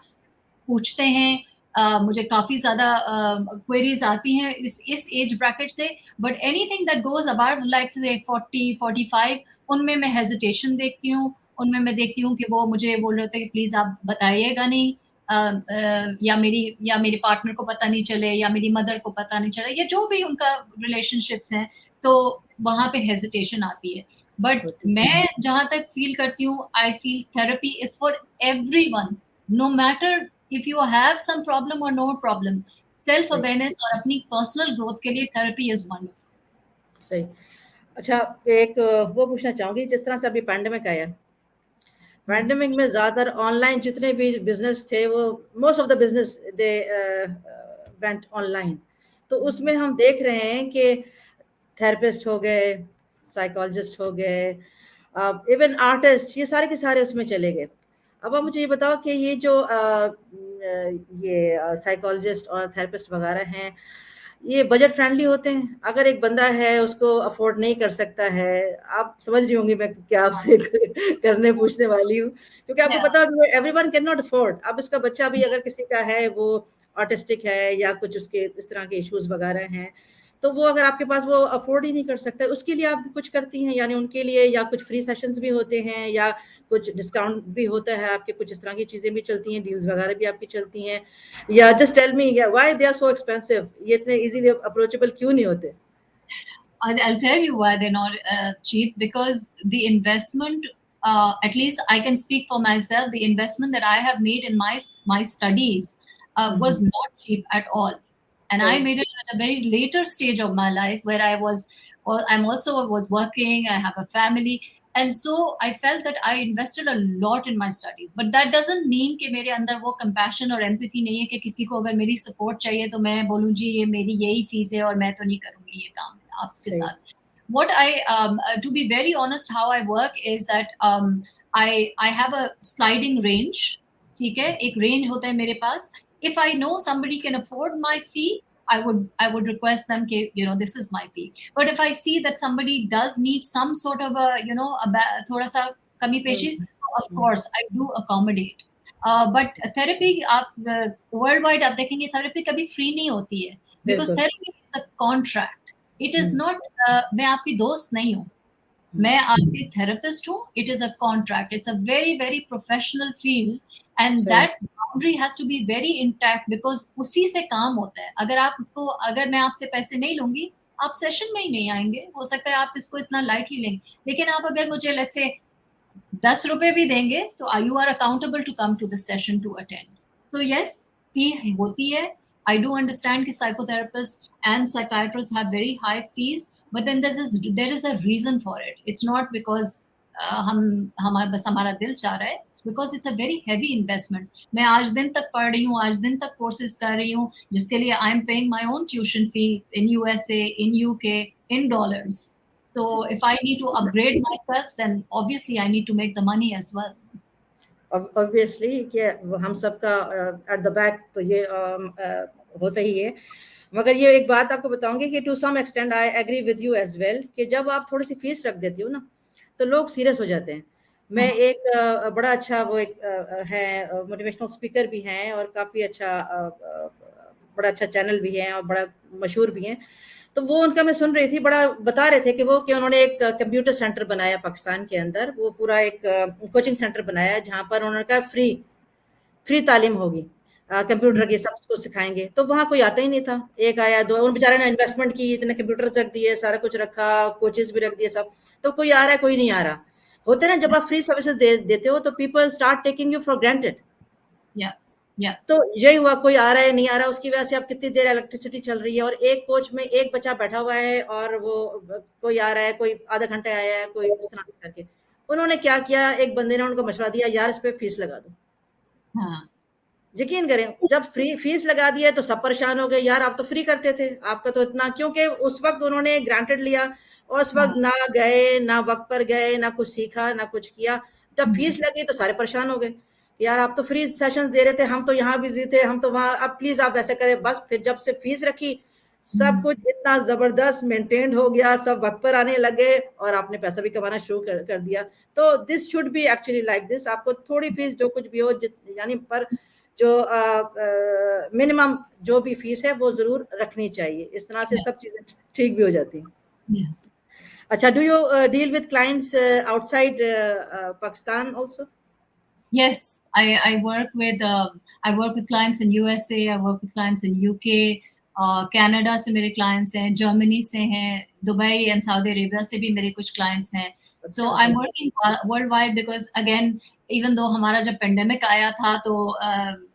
पूछते हैं. मुझे काफी ज्यादा क्वेरीज आती हैं इस एज ब्रैकेट से. But anything that goes about like say 40-45, उनमें मैं हेजिटेशन देखती हूँ. उनमें मैं देखती हूँ कि वो मुझे बोल रहे होते हैं कि प्लीज आप बताइएगा नहीं, या मेरी पार्टनर को पता नहीं चले, या मेरी मदर को पता नहीं चले, या जो भी उनका रिलेशनशिप्स हैं, तो वहां पे हेजिटेशन आती है. बट मैं जहां तक फील करती हूँ, I feel therapy is for everyone, no matter if you have some problem or no problem. Self सही। awareness और अपनी पर्सनल ग्रोथ के लिए थेरेपी इज वंडरफुल. सही। अच्छा, एक वो पूछना चाहूंगी, जिस तरह से अभी पैंडेमिक आया, पैंडेमिक में ज़्यादातर ऑनलाइन जितने भी बिजनेस थे, वो most of the business they went online. तो उसमें हम देख रहे हैं कि थेरेपिस्ट हो गए, साइकोलॉजिस्ट हो गए, इवन आर्टिस्ट, ये सारे के सारे उसमें चले गए। अब आप मुझे ये बताओ कि ये जो ये साइकोलॉजिस्ट और थेरेपिस्ट वगैरह हैं, ये बजट फ्रेंडली होते हैं? अगर एक बंदा है उसको अफोर्ड नहीं कर सकता है, आप समझ रही होंगी मैं क्या आपसे करने पूछने वाली हूँ, क्योंकि आपको पता होगा एवरीवन कैन नॉट अफोर्ड। अब इसका बच्चा भी अगर किसी का है, वो ऑटिस्टिक है या कुछ उसके इस तरह के इश्यूज वगैरह हैं, तो वो अगर आपके पास वो अफोर्ड ही नहीं कर सकता, उसके लिए आप कुछ करती हैं? यानी उनके लिए या कुछ फ्री सेशंस भी होते हैं, या कुछ डिस्काउंट भी होता है आपके, कुछ इस तरह की चीजें भी चलती हैं, डील्स वगैरह भी आपकी चलती हैं? या just tell me why they are so expensive, ये इतने इजीली अप्रोचेबल क्यों नहीं होते? I'll tell you why they're not cheap, because the investment, at least I can speak for myself, the investment that I have made in my studies was not cheap at all. And I सही। made it at a very later stage of my life where I'm also was working, I have a family. And so I felt that I invested a lot in my studies. But that doesn't mean कि मेरे अंदर वो compassion और empathy नहीं है कि किसी को अगर मेरी support चाहिए तो मैं बोलूँ जी ये मेरी यही फीस है और मैं तो नहीं करूँगी ये काम आपके सही। साथ. What to be very honest, how I work is that I have a sliding range. ठीक है, एक range होता है मेरे पास. If I know somebody can afford my fee, I would request them कि this is my fee. But if I see that somebody does need some sort of थोड़ा सा कमी पेशी, of course I do accommodate. But therapy आप world wide आप देखेंगे therapy कभी free नहीं होती है, बिकॉज बिल्कुल। Therapy is a contract. It is not मैं आपकी दोस्त नहीं हूँ, मैं आपकी थेरेपिस्ट हूँ. It is a contract, it's a very very professional field, and सही। That boundary has to be very intact, because उसी से काम होता है. अगर मैं आपसे पैसे नहीं लूंगी, आप सेशन में ही नहीं आएंगे. हो सकता है आप इसको इतना लाइटली लेंगे, लेकिन आप अगर मुझे लेट्स से 10 रुपए भी देंगे तो you are accountable to come to the session to attend. So yes, fee होती है. आई डू अंडरस्टैंड कि psychotherapists and psychiatrists have very high fees, but then there is a reason for it. It's not because हमारा बस हमारा दिल चाह रहा है, because it's a very heavy investment. मैं आज दिन तक पढ़ रही हूँ, आज दिन तक कोर्सेज कर रही हूँ, जिसके लिए I am paying my own tuition fee in USA, in UK, in dollars. So if I need to upgrade myself, then obviously I need to make the money as well. Obviously कि हम सबका at the back तो ये होता ही है। मगर ये एक बात आपको बताऊंगी कि to some extent I agree with you as well कि जब आप थोड़ी सी फीस रख देती हो ना तो लोग सीरियस हो जाते हैं। मैं एक बड़ा अच्छा वो एक है मोटिवेशनल स्पीकर भी हैं और काफ़ी अच्छा बड़ा अच्छा चैनल भी है और बड़ा मशहूर भी हैं। तो वो उनका मैं सुन रही थी, बड़ा बता रहे थे कि वो कि उन्होंने एक कंप्यूटर सेंटर बनाया पाकिस्तान के अंदर, वो पूरा एक कोचिंग सेंटर बनाया जहाँ पर उन्होंने कहा फ्री तालीम होगी, कंप्यूटर की सब कुछ सिखाएंगे। तो वहाँ कोई आता ही नहीं था, एक आया दो, उन बेचारे ने इन्वेस्टमेंट की, इतने कंप्यूटर रख दिए, सारा कुछ रखा, कोचेस भी रख दिए सब, तो कोई आ रहा है कोई नहीं आ रहा। होते ना जब आप फ्री सर्विसेज देते हो तो people start taking you for granted. तो यही हुआ, कोई आ रहा है नहीं आ रहा, उसकी वजह से अब कितनी देर इलेक्ट्रिसिटी चल रही है और एक कोच में एक बच्चा बैठा हुआ है और वो कोई आ रहा है, कोई आधा घंटे आया है, कोई इस तरह से करके। उन्होंने क्या किया, एक बंदे ने उनको मशवरा दिया, यार इस पे फीस लगा दो। हाँ, यकीन करें, जब फ्री फीस लगा दिया तो सब परेशान हो गए, यार आप तो फ्री करते थे, आपका तो इतना, क्योंकि उस वक्त उन्होंने ग्रांटेड लिया और उस वक्त ना गए, ना वक्त पर गए, ना कुछ सीखा, ना कुछ किया। जब फीस लगी तो सारे परेशान हो गए, यार आप तो फ्री सेशंस दे रहे थे, हम तो यहाँ बिजी थे, हम तो वहां, अब प्लीज आप वैसे करें। बस फिर जब से फीस रखी सब कुछ इतना जबरदस्त मेंटेन्ड हो गया, सब वक्त पर आने लगे और आपने पैसा भी कमाना शुरू कर दिया। तो this should be actually like this, आपको थोड़ी फीस जो कुछ भी हो, यानी पर जो मिनिमम जो भी फीस है वो जरूर रखनी चाहिए, इस तरह से सब चीजें ठीक भी हो जाती हैं। अच्छा, do you deal with clients outside Pakistan also? Yes, I work with clients in USA, I work with clients in UK, Canada से मेरे क्लाइंट्स हैं, जर्मनी से हैं, दुबई एंड सऊदी अरेबिया से भी मेरे कुछ क्लाइंट्स हैं। So I am working worldwide because again even though हमारा जब पेंडेमिक आया था तो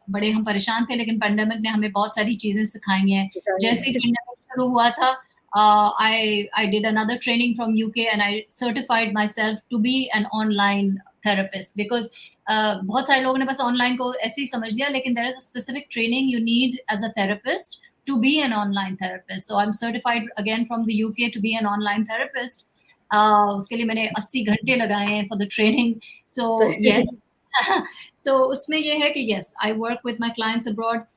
बड़े हम परेशान थे, लेकिन पेंडेमिक ने हमें बहुत सारी चीजें सिखाई हैं। जैसे ही पेंडेमिक शुरू हुआ था, I did another training from UK and I certified myself to be an online therapist because बहुत सारे लोगों ने बस ऑनलाइन को ऐसे ही समझ लिया, लेकिन there is a specific training you need as a therapist to be an online therapist. So I'm certified again from the UK to be an online therapist. उसके लिए मैंने 80 घंटे लगाए हैं for the training. So yes. So उसमें ये है कि yes, I work with my clients abroad.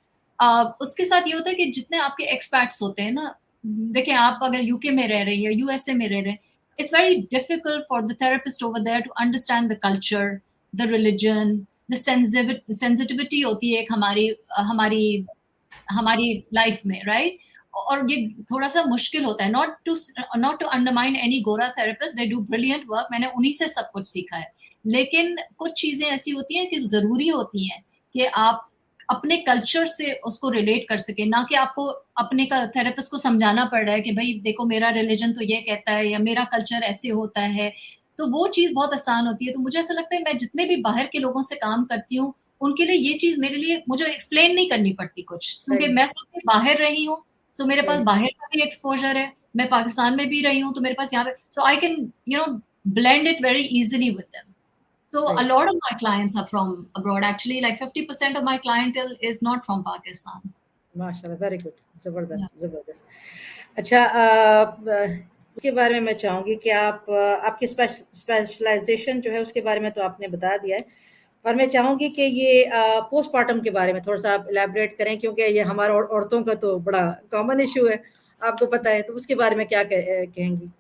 उसके साथ ये होता है कि जितने आपके एक्सपर्ट्स होते हैं ना, देखिए आप अगर यूके में रह रहे हैं या यूएसए में रह रहे हैं, it's very difficult for the therapist over there to understand the culture, the religion, the sensitivity होती है एक हमारी हमारी हमारी लाइफ में, राइट? और ये थोड़ा सा मुश्किल होता है। नॉट टू अंडरमाइन एनी गोरा therapist, they do brilliant work, मैंने उन्हीं से सब कुछ सीखा है। लेकिन कुछ चीजें ऐसी होती हैं कि जरूरी होती हैं कि आप अपने कल्चर से उसको रिलेट कर सके, ना कि आपको अपने थेरेपिस्ट को समझाना पड़ रहा है कि भाई देखो मेरा रिलीजन तो ये कहता है या मेरा कल्चर ऐसे होता है। तो वो चीज बहुत आसान होती है। तो मुझे ऐसा लगता है मैं जितने भी बाहर के लोगों से काम करती हूँ उनके लिए ये चीज मेरे लिए मुझे एक्सप्लेन नहीं करनी पड़ती कुछ, क्योंकि मैं खुद बाहर रही हूँ। सो मेरे पास बाहर का भी एक्सपोजर है, मैं पाकिस्तान में भी रही हूँ, तो मेरे पास यहाँ पे, so I can blend it very easily with them. So a lot of my clients are from abroad. Actually, like 50% of my clientele is not from Pakistan. माशाल्लाह, वेरी गुड, जबरदस्त जबरदस्त। अच्छा, उसके बारे में मैं चाहूँगी कि आप आपकी स्पेशलाइजेशन जो है उसके बारे में तो आपने बता दिया है, पर मैं चाहूँगी कि ये पोस्टपार्टम के बारे में थोड़ा सा आप इलेबरेट करें, क्योंकि ये हमारा औरतों का तो बड़ा कॉमन इशू है, आपको पता है, तो उसके बारे में क्या कहेंगी?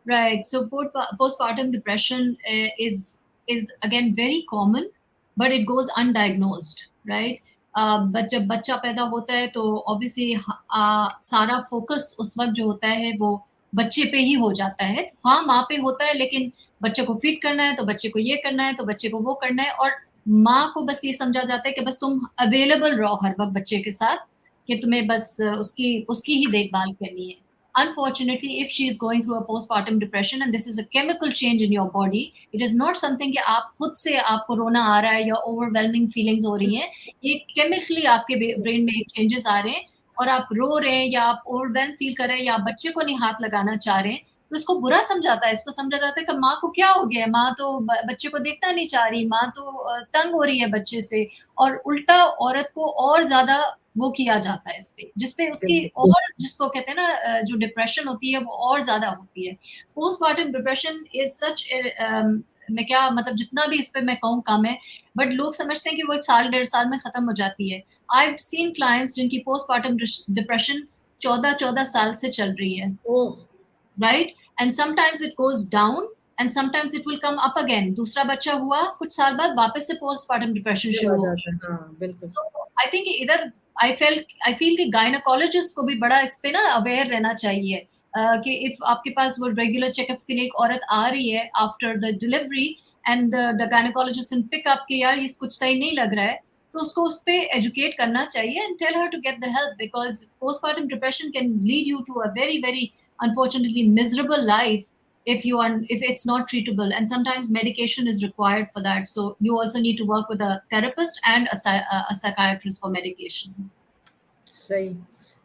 Right. So postpartum depression is again very common, but it goes undiagnosed, right? But जब बच्चा पैदा होता है तो ऑब्वियसली सारा फोकस उस वक्त जो होता है वो बच्चे पे ही हो जाता है। हाँ, माँ पे होता है, लेकिन बच्चे को फीड करना है तो बच्चे को ये करना है तो बच्चे को वो करना है, और माँ को बस ये समझा जाता है कि बस तुम अवेलेबल रहो हर वक्त बच्चे के साथ, कि तुम्हें बस उसकी उसकी ही देखभाल करनी है। Unfortunately, if she is going through a postpartum depression and this is a chemical change in your body, it is not something कि आप खुद से आपको रोना आ रहा है या overwhelming feelings हो रही हैं, ये chemically आपके brain में changes आ रहे हैं और आप रो रहे हैं या आप overwhelmed feel कर रहे हैं या आप बच्चे को नहीं हाथ लगाना चाह रहे हैं, तो इसको बुरा समझाता है, इसको समझा जाता है कि माँ को क्या हो गया है, माँ तो बच्चे को देखना नहीं चाह रही, माँ तो तंग हो रही है बच्चे से, और उल्टा औरत को और ज्यादा वो किया जाता है इस पे, जिसपे उसकी बिल्कुल और जिसको कहते हैं ना जो डिप्रेशन होती है वो और ज्यादा होती है। पोस्टमार्टम डिप्रेशन इज सच, मैं क्या मतलब जितना भी इस पे मैं कहूँ कम है, बट लोग समझते हैं कि वो साल 1.5 साल में खत्म हो जाती है। आई सीन क्लाइंट्स जिनकी पोस्टमार्टम डिप्रेशन 14 14 साल से चल रही है, oh right, and sometimes it goes down and sometimes it will come up again. दूसरा बच्चा हुआ, कुछ साल बाद वापस से पोस्टमार्टम डिप्रेशन फिर आ शुरू हो जाता गई। है, हाँ बिल्कुल। So I think इधर आई फील कि गायनाकोलॉजिस्ट को भी बड़ा इस पे ना अवेयर रहना चाहिए, कि इफ आपके पास वो रेगुलर चेकअप्स के लिए एक औरत आ रही है after the delivery, and the gynaecologist can pick up कि यार ये कुछ सही नहीं लग रहा है, तो उसको उस पे एजुकेट करना चाहिए and tell her to get the help, because postpartum depression can lead you to a very very unfortunately miserable life if it's not treatable, and sometimes medication is required for that, so you also need to work with a therapist and a psychiatrist for medication. सही।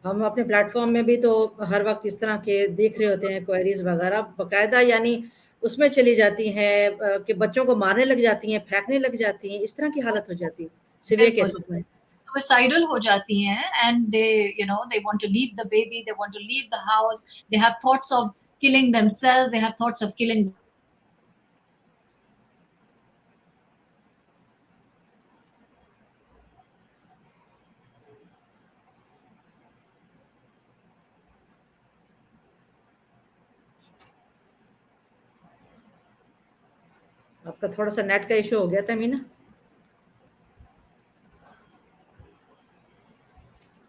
हम अपने platform में भी तो हर वक्त इस तरह के देख रहे होते हैं क्वेरीज वगैरह बकायदा, यानी उसमें चली जाती हैं कि बच्चों को मारने लग जाती हैं, फेंकने लग जाती हैं, इस तरह की हालत हो जाती है सिवियर बिल्कुल, केसेस में। suicidal हो जाती हैं, and they want to leave the baby, they want to leave the house, they have thoughts of killing themselves, they have thoughts of killing. आपका थोड़ा सा नेट का इशू हो गया था मीना,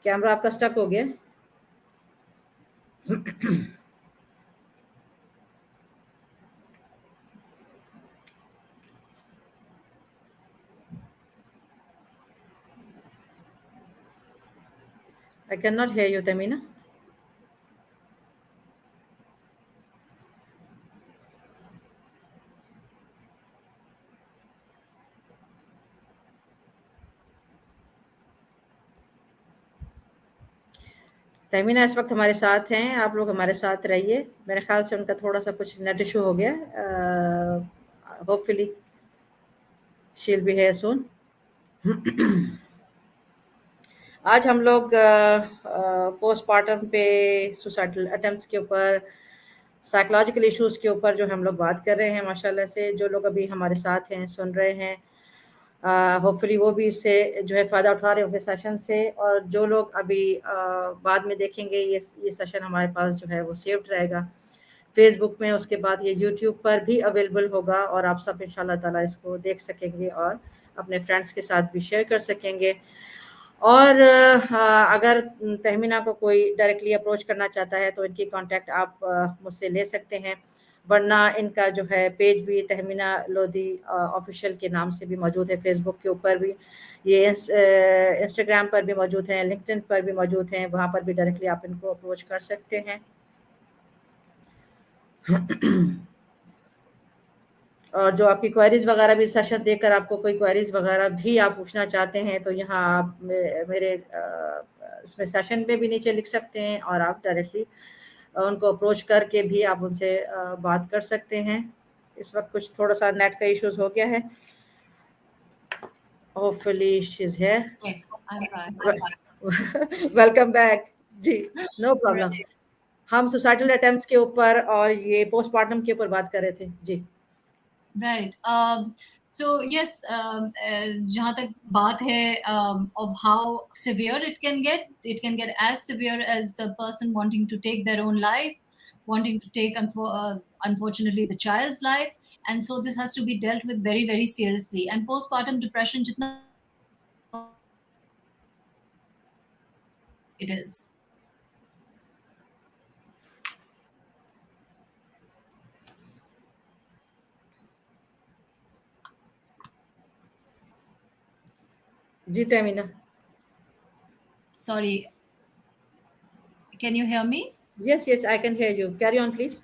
कैमरा आपका स्टक हो गया। I cannot hear you, Tehmina. Tahmina इस वक्त हमारे साथ हैं, आप लोग हमारे साथ रहिए। मेरे ख्याल से उनका थोड़ा सा कुछ नेट इशू हो गया, hopefully she will be here soon. आज हम लोग पोस्टपार्टम पे, सुसाइडल अटेम्प्ट्स के ऊपर, साइकोलॉजिकल इश्यूज के ऊपर जो हम लोग बात कर रहे हैं। माशाल्लाह से जो लोग अभी हमारे साथ हैं, सुन रहे हैं, होपफुली वो भी इससे जो है फ़ायदा उठा रहे होंगे सेशन से। और जो लोग अभी बाद में देखेंगे, ये सेशन हमारे पास जो है वो सेव्ड रहेगा फेसबुक में, उसके बाद ये यूट्यूब पर भी अवेलेबल होगा और आप सब इंशाल्लाह ताला इसको देख सकेंगे और अपने फ्रेंड्स के साथ भी शेयर कर सकेंगे। और अगर तहमीना को कोई डायरेक्टली अप्रोच करना चाहता है तो इनकी कांटेक्ट आप मुझसे ले सकते हैं, वरना इनका जो है पेज भी तहमीना लोधी ऑफिशियल के नाम से भी मौजूद है फेसबुक के ऊपर भी, ये इंस्टाग्राम पर भी मौजूद हैं, लिंक्डइन पर भी मौजूद हैं, वहाँ पर भी डायरेक्टली आप इनको अप्रोच कर सकते हैं। और जो आपकी क्वेरीज वगैरह भी सेशन देखकर आपको कोई क्वेरीज वगैरह भी आप पूछना चाहते हैं तो यहाँ आप मेरे इसमें सेशन में भी नीचे लिख सकते हैं और आप डायरेक्टली उनको अप्रोच करके भी आप उनसे बात कर सकते हैं। इस वक्त कुछ थोड़ा सा नेट का इश्यूज हो गया है, hopefully she is here. Yes, I'm back. Welcome back जी, नो प्रॉब्लम। Right. हम सोसाइटल अटेम्प्ट्स के ऊपर और ये पोस्टमार्टम के ऊपर बात कर रहे थे जी। Right. So yes, जहाँ तक बात है of how severe it can get as severe as the person wanting to take their own life, wanting to take unfortunately the child's life, and so this has to be dealt with very very seriously. And postpartum depression, जितना it is. Ji Tahmina. Sorry, can you hear me? Yes, yes, I can hear you. Carry on, please.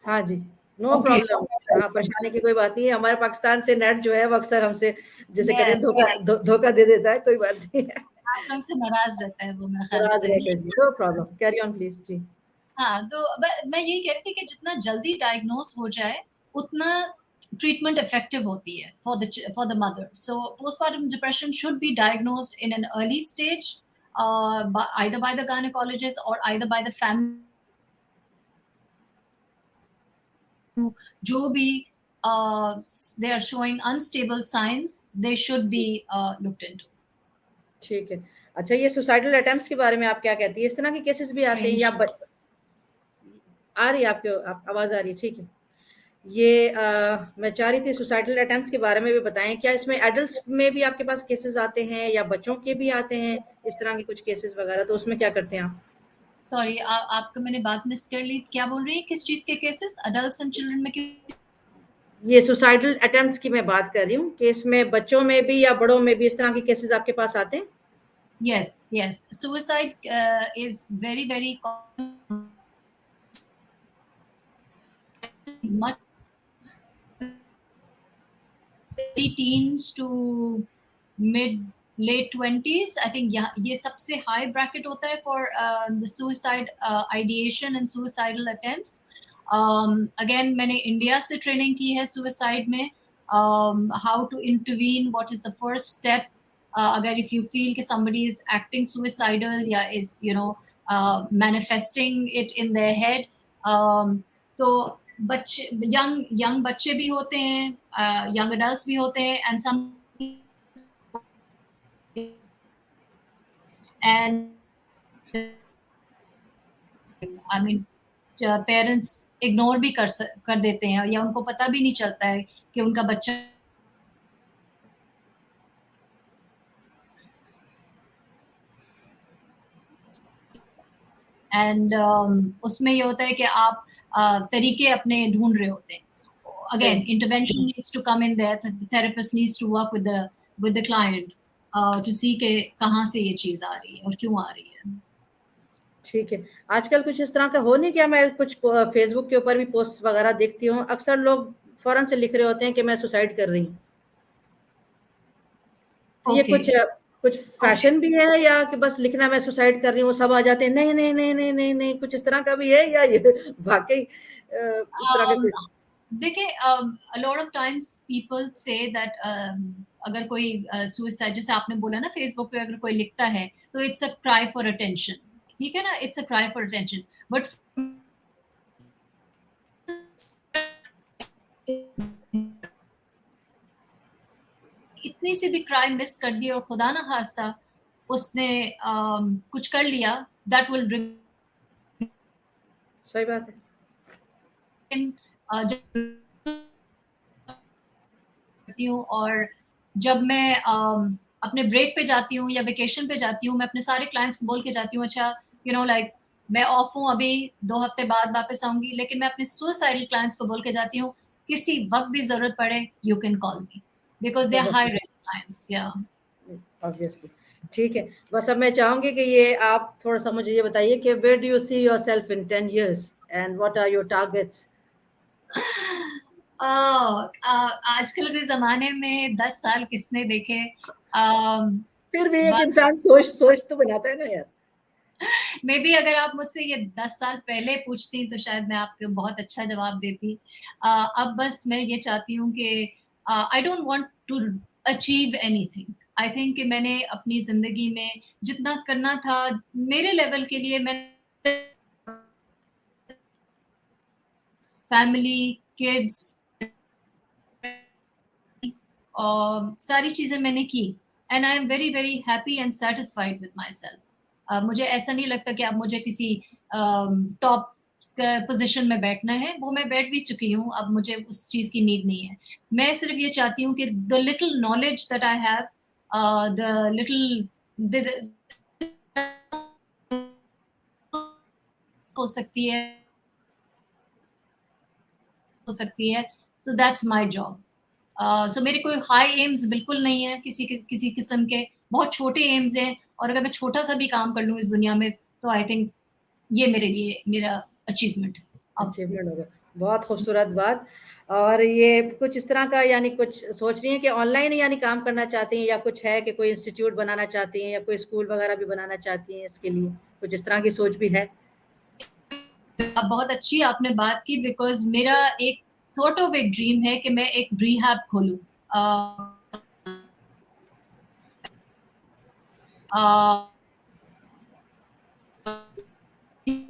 हाँ जी, no okay. Problem. हाँ, परेशानी की कोई बात नहीं है। हमारे पाकिस्तान से नेट जो है वो अक्सर हमसे जैसे कहते हैं यस, धोखा दे देता है, कोई बात नहीं है। आप लोग से नाराज रहता है वो मेरे ख्याल नाराज़ से। रहकर जी, no problem, carry on please जी। हाँ, तो मैं यही कह रही थी कि जितना जल्दी डायग्नोज हो जाए उतना ट्रीटमेंट इफेक्टिव होती है for the mother. So postpartum depression should be diagnosed in an early stage, either by the gynecologist or either by the family, जो भी they are showing unstable signs, they should be looked into. ठीक है। अच्छा, ये suicidal attempts के बारे में आप क्या कहती हैं? इस तरह के केसेस भी आते हैं या Strange. आ रही है आपको आवाज़ आ रही है, ठीक है। ये मैं चाह रही थी सुसाइडल अटेम्प्ट्स के बारे में भी बताएँ। क्या इसमें एडल्ट्स में भी आपके पास केसेस आते हैं या बच्चों के भी आते हैं, इस तरह के कुछ केसेस वगैरह, तो उसमें क्या करते हैं आप? सॉरी, आपका मैंने बात मिस कर ली। क्या बोल रही है? किस चीज के केसेस? अडल्ट्स एंड चिल्ड्रन में किस? ये सुसाइडल अटेम्प्ट्स की मैं बात कर रही हूँ कि इसमें बच्चों में भी या बड़ों में भी इस तरह के केसेस आपके पास आते हैं? Yes, yes. Suicide is very, very common, much early teens to mid late 20s. I think ये सबसे high bracket होता है for the suicide ideation and suicidal attempts. Again, मैंने इंडिया से ट्रेनिंग की है suicide में. How to intervene, what is the first step, अगर if you feel कि somebody is acting suicidal या is manifesting it in their head. तो बच्चे यंग बच्चे भी होते हैं, यंग अडल्ट्स भी होते हैं, and some and I mean parents ignore भी कर देते हैं या उनको पता भी नहीं चलता है कि उनका बच्चा। एंड उसमें ये होता है कि आप तरीके अपने ढूंढ रहे होते हैं. Again, सही, intervention needs to come in there. The therapist needs to work with the client to see कि कहाँ से ये चीज आ रही है और क्यों आ रही है. ठीक है। आजकल कुछ इस तरह का हो नहीं क्या, मैं कुछ फेसबुक के ऊपर भी पोस्ट वगैरह देखती हूँ, अक्सर लोग फ़ौरन से लिख रहे होते हैं कि मैं सुसाइड कर रही हूँ। तो ये Okay. कुछ Okay. फैशन भी है या कि बस लिखना मैं सुसाइड कर रही हूँ, सब आ जाते हैं नहीं, नहीं, नहीं, नहीं, नहीं, नहीं, कुछ इस तरह का भी है या ये वाक़ई इस तरह के Um, कोई देखिए, a lot of times people say that अगर कोई suicide, जैसे आपने बोला ना फेसबुक पे अगर कोई लिखता है तो it's a cry for attention. ठीक है ना, it's a cry for attention. But इतनी सी भी क्राइम मिस कर दी और खुदा ना खास्ता उसने कुछ कर लिया, that will सही बात है। remain, जब करती हूँ और जब मैं अपने ब्रेक पे जाती हूँ या वेकेशन पे जाती हूँ, मैं अपने सारे क्लाइंट्स को बोल के जाती हूँ, अच्छा लाइक मैं ऑफ हूँ अभी, 2 हफ्ते बाद वापस आऊंगी, लेकिन मैं अपने सुसाइडल क्लाइंट्स को बोल के जाती हूँ किसी वक्त भी जरूरत पड़े you can call me, because they are बहुत हाई रिस्क क्लाइंट्स. या ऑब्वियसली। ठीक है, बस अब मैं चाहूँगी कि ये आप थोड़ा-सा मुझे ये बताइए कि where do you see yourself in 10 years and what are your targets? आजकल के ज़माने में 10 साल किसने देखे? अम, फिर भी एक बस इंसान सोच सोच तो बनाता है ना यार। मे बी अगर आप मुझसे ये 10 साल पहले पूछती तो शायद मैं आपको बहुत अच्छा जवाब देती. अब बस मैं ये चाहती हूँ कि I don't want to achieve anything. I think कि मैंने अपनी ज़िंदगी में जितना करना था मेरे लेवल के लिए, मैं फैमिली, किड्स और सारी चीज़ें मैंने की, and I am very very happy and satisfied with my self. मुझे ऐसा नहीं लगता कि अब मुझे किसी टॉप पोजीशन में बैठना है, वो मैं बैठ भी चुकी हूँ, अब मुझे उस चीज़ की नीड नहीं है. मैं सिर्फ ये चाहती हूँ कि the little knowledge that I have, the little हो सकती है सो दैट्स माय जॉब. सो मेरे कोई हाई एम्स बिल्कुल नहीं है किसी किस्म के, बहुत छोटे एम्स हैं, और अगर मैं छोटा सा भी काम कर लूँ इस दुनिया में तो आई थिंक ये मेरे लिए मेरा अचीवमेंट है अब. अचीवमेंट होगा। बहुत खूबसूरत बात। और ये कुछ इस तरह का यानी कुछ सोच रही हैं कि ऑनलाइन यानी काम करना चाहती हैं, या कुछ है कि कोई इंस्टीट्यूट बनाना चाहती हैं, या कोई स्कूल वगैरह भी बनाना चाहती हैं, इसके लिए कुछ इस तरह की सोच भी है? अब बहुत अच्छी आपने बात की, बिकॉज मेरा एक सॉर्ट ऑफ एक ड्रीम है कि मैं एक रिहैब खोलूं।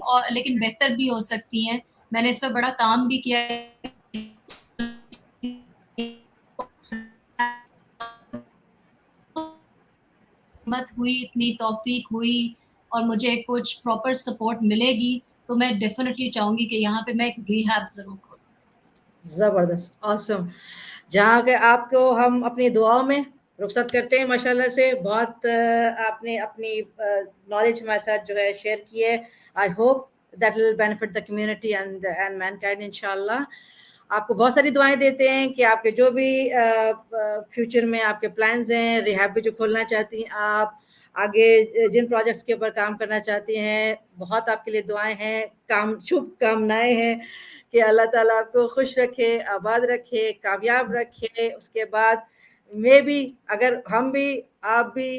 और लेकिन बेहतर भी हो सकती हैं। मैंने इस पर बड़ा काम भी किया है। हिम्मत हुई, इतनी तौफीक हुई और मुझे कुछ प्रॉपर सपोर्ट मिलेगी, तो मैं डेफिनेटली चाहूंगी कि यहाँ पे मैं एक रिहैब जरूर खोलूं। ज़बरदस्त, ऑसम। जहाँ के आपको हम अपनी दुआओं में रुखसत करते हैं। माशाल्लाह से बहुत आपने अपनी नॉलेज हमारे साथ जो है शेयर की है। I hope that will benefit the community and Mankind इंशाल्लाह। आपको बहुत सारी दुआएं देते हैं कि आपके जो भी फ्यूचर में आपके प्लान्स हैं, रिहैब भी जो खोलना चाहती हैं आप, आगे जिन प्रोजेक्ट्स के ऊपर काम करना चाहती हैं, बहुत आपके लिए दुआएं हैं, शुभ कामनाएं हैं कि अल्लाह ताला आपको खुश रखे, आबाद रखे, कामयाब रखे। उसके बाद मे भी अगर हम भी आप भी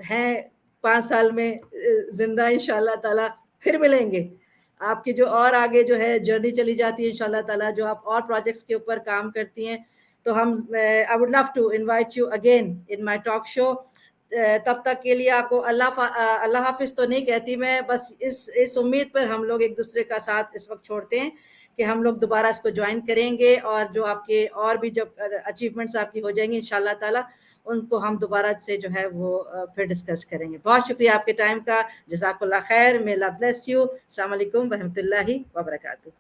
हैं 5 साल में जिंदा इंशाल्लाह ताला, फिर मिलेंगे। आपकी जो और आगे जो है जर्नी चली जाती है इंशाल्लाह ताला, जो आप और प्रोजेक्ट्स के ऊपर काम करती हैं, तो हम I would love to invite you again in my talk show. तब तक के लिए आपको अल्लाह हाफिज तो नहीं कहती मैं, बस इस उम्मीद पर हम लोग एक दूसरे का साथ इस वक्त छोड़ते हैं कि हम लोग दोबारा इसको ज्वाइन करेंगे, और जो आपके और भी जब अचीवमेंट्स आपकी हो जाएंगी इंशाल्लाह ताला, उनको हम दोबारा से जो है वो फिर डिस्कस करेंगे। बहुत शुक्रिया आपके टाइम का, जज़ाकल्लाह खैर, मे अल्लाह ब्लेस यू। अस्सलाम वालेकुम व रहमतुल्लाहि व बरकातहू।